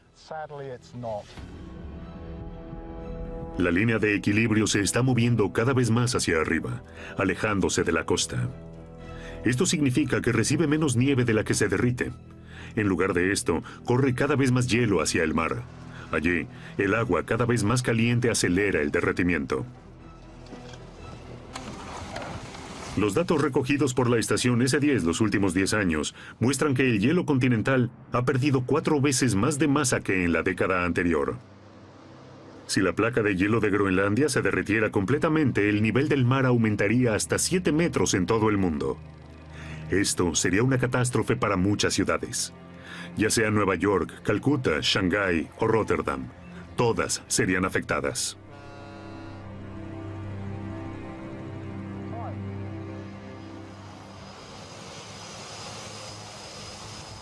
La línea de equilibrio se está moviendo cada vez más hacia arriba, alejándose de la costa. Esto significa que recibe menos nieve de la que se derrite. En lugar de esto, corre cada vez más hielo hacia el mar. Allí, el agua cada vez más caliente acelera el derretimiento. Los datos recogidos por la estación S10 los últimos 10 años muestran que el hielo continental ha perdido 4 veces más de masa que en la década anterior. Si la placa de hielo de Groenlandia se derritiera completamente, el nivel del mar aumentaría hasta 7 metros en todo el mundo. Esto sería una catástrofe para muchas ciudades. Ya sea Nueva York, Calcuta, Shanghái o Rotterdam, todas serían afectadas.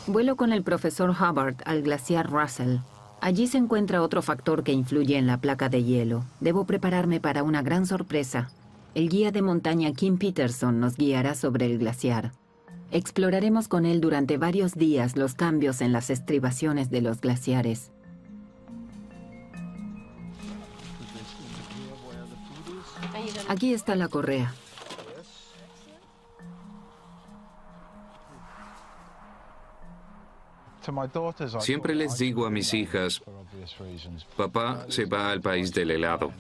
Vuelo con el profesor Hubbard al glaciar Russell. Allí se encuentra otro factor que influye en la placa de hielo. Debo prepararme para una gran sorpresa. El guía de montaña Kim Peterson nos guiará sobre el glaciar. Exploraremos con él durante varios días los cambios en las estribaciones de los glaciares. Aquí está la correa. Siempre les digo a mis hijas, papá se va al país del helado,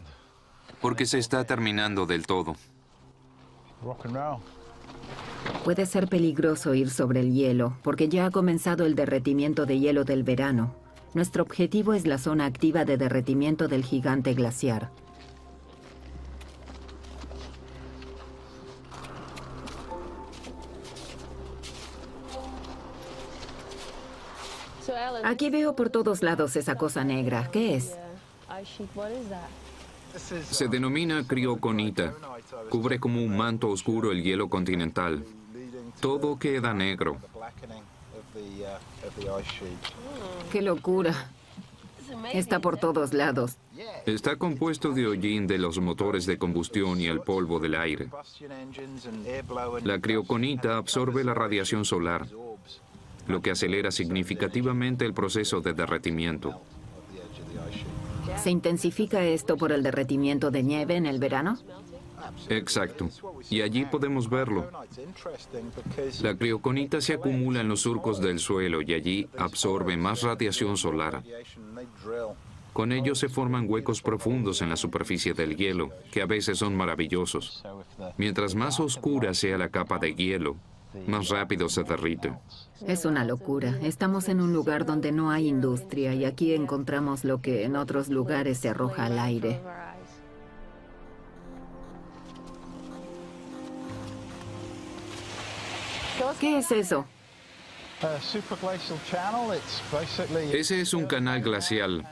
porque se está terminando del todo. Puede ser peligroso ir sobre el hielo, porque ya ha comenzado el derretimiento de hielo del verano. Nuestro objetivo es la zona activa de derretimiento del gigante glaciar. Aquí veo por todos lados esa cosa negra. ¿Qué es? Se denomina crioconita. Cubre como un manto oscuro el hielo continental. Todo queda negro. ¡Qué locura! Está por todos lados. Está compuesto de hollín de los motores de combustión y el polvo del aire. La crioconita absorbe la radiación solar, lo que acelera significativamente el proceso de derretimiento. ¿Se intensifica esto por el derretimiento de nieve en el verano? Exacto. Y allí podemos verlo. La crioconita se acumula en los surcos del suelo y allí absorbe más radiación solar. Con ello se forman huecos profundos en la superficie del hielo, que a veces son maravillosos. Mientras más oscura sea la capa de hielo, más rápido se derrite. Es una locura. Estamos en un lugar donde no hay industria y aquí encontramos lo que en otros lugares se arroja al aire. ¿Qué es eso? Ese es un canal glacial.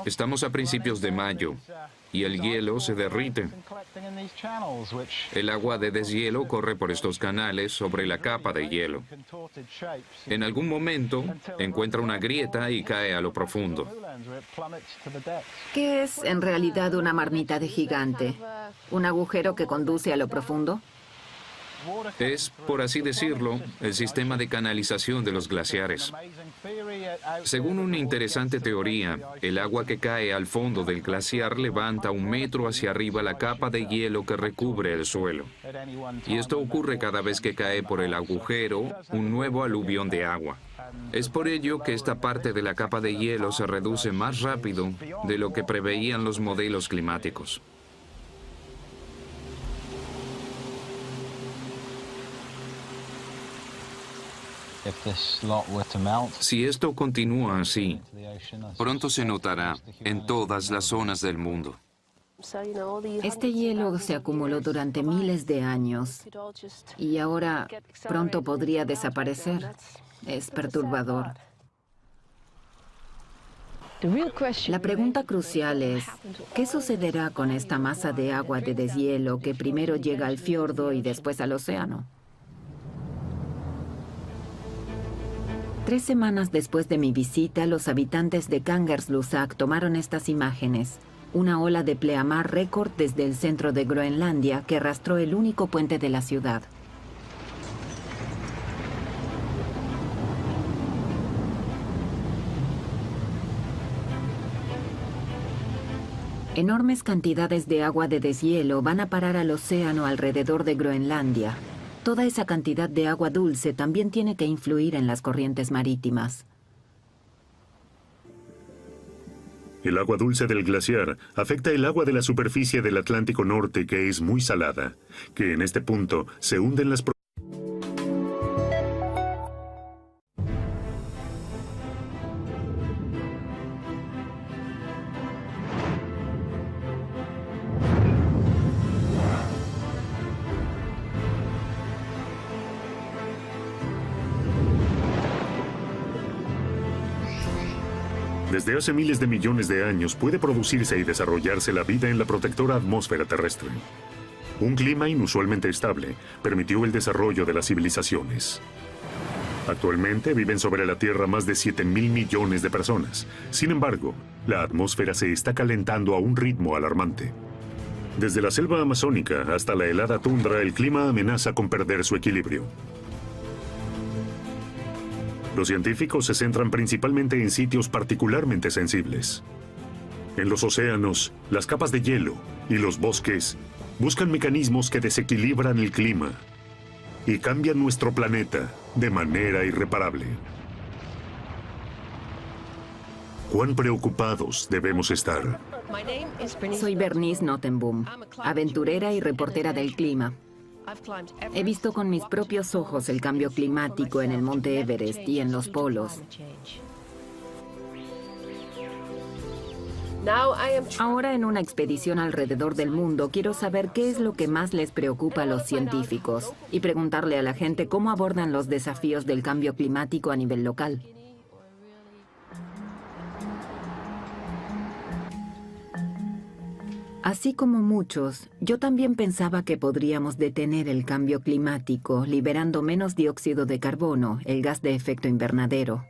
Estamos a principios de mayo y el hielo se derrite. El agua de deshielo corre por estos canales sobre la capa de hielo. En algún momento encuentra una grieta y cae a lo profundo. ¿Qué es en realidad una marmita de gigante? ¿Un agujero que conduce a lo profundo? Es, por así decirlo, el sistema de canalización de los glaciares. Según una interesante teoría, el agua que cae al fondo del glaciar levanta 1 metro hacia arriba la capa de hielo que recubre el suelo. Y esto ocurre cada vez que cae por el agujero un nuevo aluvión de agua. Es por ello que esta parte de la capa de hielo se reduce más rápido de lo que preveían los modelos climáticos. Si esto continúa así, pronto se notará en todas las zonas del mundo. Este hielo se acumuló durante miles de años y ahora pronto podría desaparecer. Es perturbador. La pregunta crucial es, ¿qué sucederá con esta masa de agua de deshielo que primero llega al fiordo y después al océano? 3 semanas después de mi visita, los habitantes de Kangerlussuaq tomaron estas imágenes. Una ola de pleamar récord desde el centro de Groenlandia que arrastró el único puente de la ciudad. Enormes cantidades de agua de deshielo van a parar al océano alrededor de Groenlandia. Toda esa cantidad de agua dulce también tiene que influir en las corrientes marítimas. El agua dulce del glaciar afecta el agua de la superficie del Atlántico Norte, que es muy salada, que en este punto se hunden las Desde hace miles de millones de años puede producirse y desarrollarse la vida en la protectora atmósfera terrestre. Un clima inusualmente estable permitió el desarrollo de las civilizaciones. Actualmente viven sobre la Tierra más de 7.000 millones de personas. Sin embargo, la atmósfera se está calentando a un ritmo alarmante. Desde la selva amazónica hasta la helada tundra, el clima amenaza con perder su equilibrio. Los científicos se centran principalmente en sitios particularmente sensibles. En los océanos, las capas de hielo y los bosques buscan mecanismos que desequilibran el clima y cambian nuestro planeta de manera irreparable. ¿Cuán preocupados debemos estar? Soy Bernice Notenboom, aventurera y reportera del clima. He visto con mis propios ojos el cambio climático en el Monte Everest y en los polos. Ahora, en una expedición alrededor del mundo, quiero saber qué es lo que más les preocupa a los científicos y preguntarle a la gente cómo abordan los desafíos del cambio climático a nivel local. Así como muchos, yo también pensaba que podríamos detener el cambio climático liberando menos dióxido de carbono, el gas de efecto invernadero.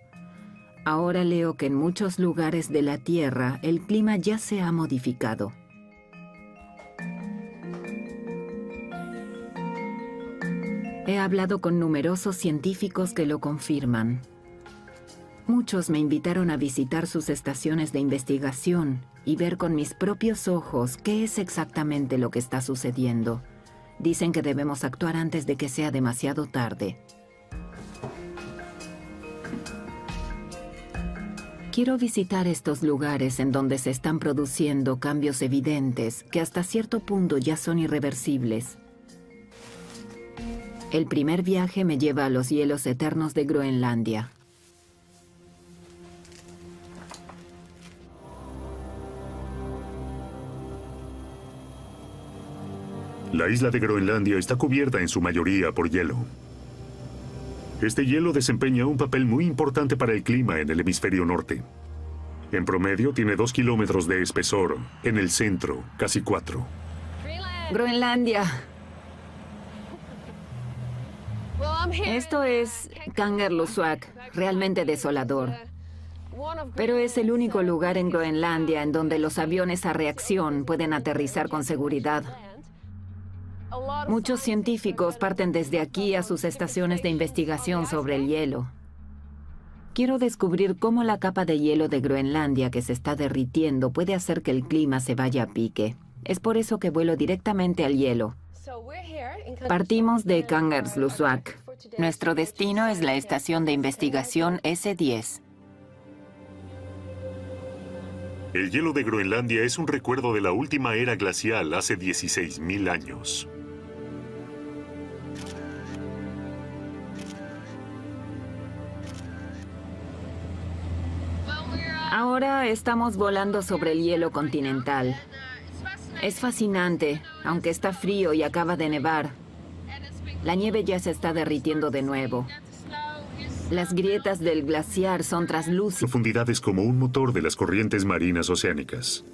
Ahora leo que en muchos lugares de la Tierra el clima ya se ha modificado. He hablado con numerosos científicos que lo confirman. Muchos me invitaron a visitar sus estaciones de investigación y ver con mis propios ojos qué es exactamente lo que está sucediendo. Dicen que debemos actuar antes de que sea demasiado tarde. Quiero visitar estos lugares en donde se están produciendo cambios evidentes que hasta cierto punto ya son irreversibles. El primer viaje me lleva a los hielos eternos de Groenlandia. La isla de Groenlandia está cubierta en su mayoría por hielo. Este hielo desempeña un papel muy importante para el clima en el hemisferio norte. En promedio tiene 2 kilómetros de espesor, en el centro casi 4. Groenlandia. Esto es Kangerlussuaq, realmente desolador. Pero es el único lugar en Groenlandia en donde los aviones a reacción pueden aterrizar con seguridad. Muchos científicos parten desde aquí a sus estaciones de investigación sobre el hielo. Quiero descubrir cómo la capa de hielo de Groenlandia que se está derritiendo puede hacer que el clima se vaya a pique. Es por eso que vuelo directamente al hielo. Partimos de Kangerlussuaq. Nuestro destino es la estación de investigación S10. El hielo de Groenlandia es un recuerdo de la última era glacial hace 16.000 años. Ahora estamos volando sobre el hielo continental. Es fascinante, aunque está frío y acaba de nevar. La nieve ya se está derritiendo de nuevo. Las grietas del glaciar son translúcidas. Profundidades como un motor de las corrientes marinas oceánicas.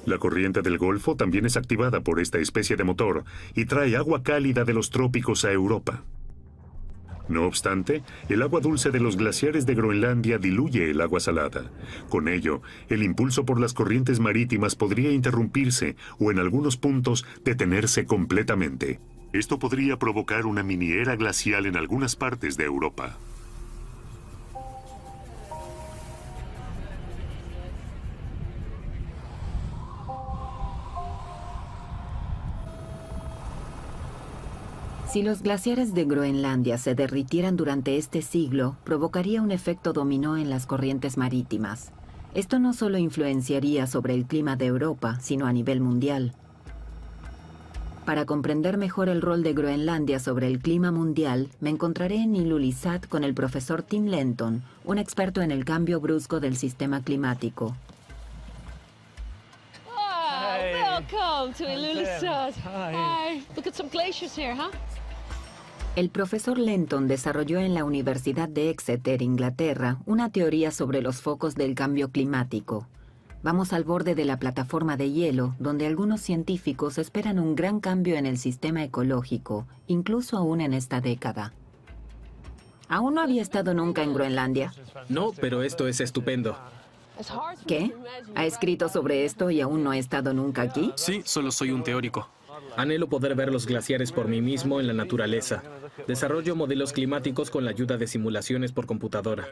La corriente del Golfo también es activada por esta especie de motor y trae agua cálida de los trópicos a Europa. No obstante, el agua dulce de los glaciares de Groenlandia diluye el agua salada. Con ello, el impulso por las corrientes marítimas podría interrumpirse o en algunos puntos detenerse completamente. Esto podría provocar una mini era glacial en algunas partes de Europa. Si los glaciares de Groenlandia se derritieran durante este siglo, provocaría un efecto dominó en las corrientes marítimas. Esto no solo influenciaría sobre el clima de Europa, sino a nivel mundial. Para comprender mejor el rol de Groenlandia sobre el clima mundial, me encontraré en Ilulissat con el profesor Tim Lenton, un experto en el cambio brusco del sistema climático. Welcome to Ilulissat. Hi. Look at some glaciers here, huh? El profesor Lenton desarrolló en la Universidad de Exeter, Inglaterra, una teoría sobre los focos del cambio climático. Vamos al borde de la plataforma de hielo, donde algunos científicos esperan un gran cambio en el sistema ecológico, incluso aún en esta década. ¿Aún no había estado nunca en Groenlandia? No, pero esto es estupendo. ¿Qué? ¿Ha escrito sobre esto y aún no ha estado nunca aquí? Sí, solo soy un teórico. Anhelo poder ver los glaciares por mí mismo en la naturaleza. Desarrollo modelos climáticos con la ayuda de simulaciones por computadora.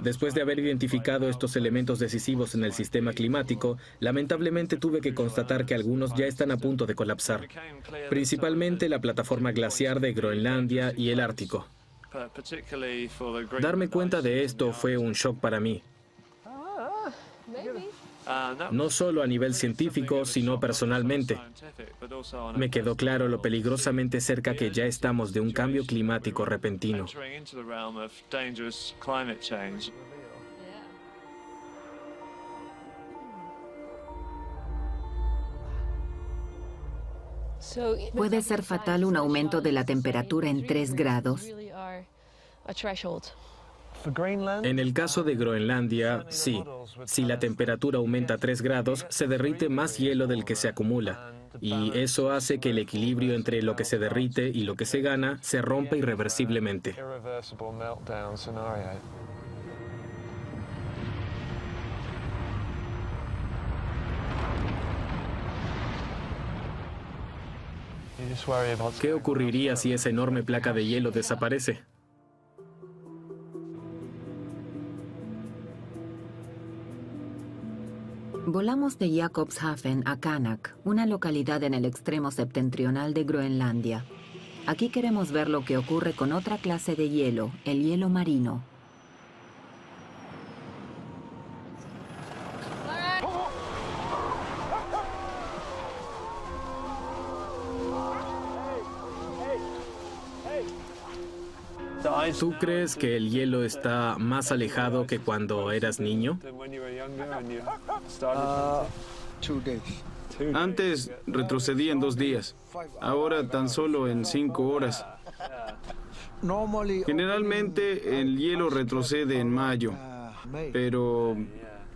Después de haber identificado estos elementos decisivos en el sistema climático, lamentablemente tuve que constatar que algunos ya están a punto de colapsar. Principalmente la plataforma glaciar de Groenlandia y el Ártico. Darme cuenta de esto fue un shock para mí. No solo a nivel científico, sino personalmente. Me quedó claro lo peligrosamente cerca que ya estamos de un cambio climático repentino. ¿Puede ser fatal un aumento de la temperatura en 3 grados? En el caso de Groenlandia, sí. Si la temperatura aumenta 3 grados, se derrite más hielo del que se acumula. Y eso hace que el equilibrio entre lo que se derrite y lo que se gana se rompa irreversiblemente. ¿Qué ocurriría si esa enorme placa de hielo desaparece? Volamos de Jakobshafen a Qaanaaq, una localidad en el extremo septentrional de Groenlandia. Aquí queremos ver lo que ocurre con otra clase de hielo, el hielo marino. ¿Tú crees que el hielo está más alejado que cuando eras niño? Antes retrocedía en 2 días, ahora tan solo en 5 horas. Generalmente el hielo retrocede en mayo, pero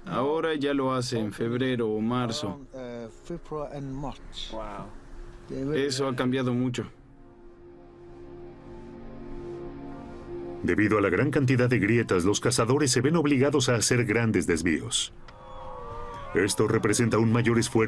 ahora ya lo hace en febrero o marzo. Eso ha cambiado mucho. Debido a la gran cantidad de grietas, los cazadores se ven obligados a hacer grandes desvíos. Esto representa un mayor esfuerzo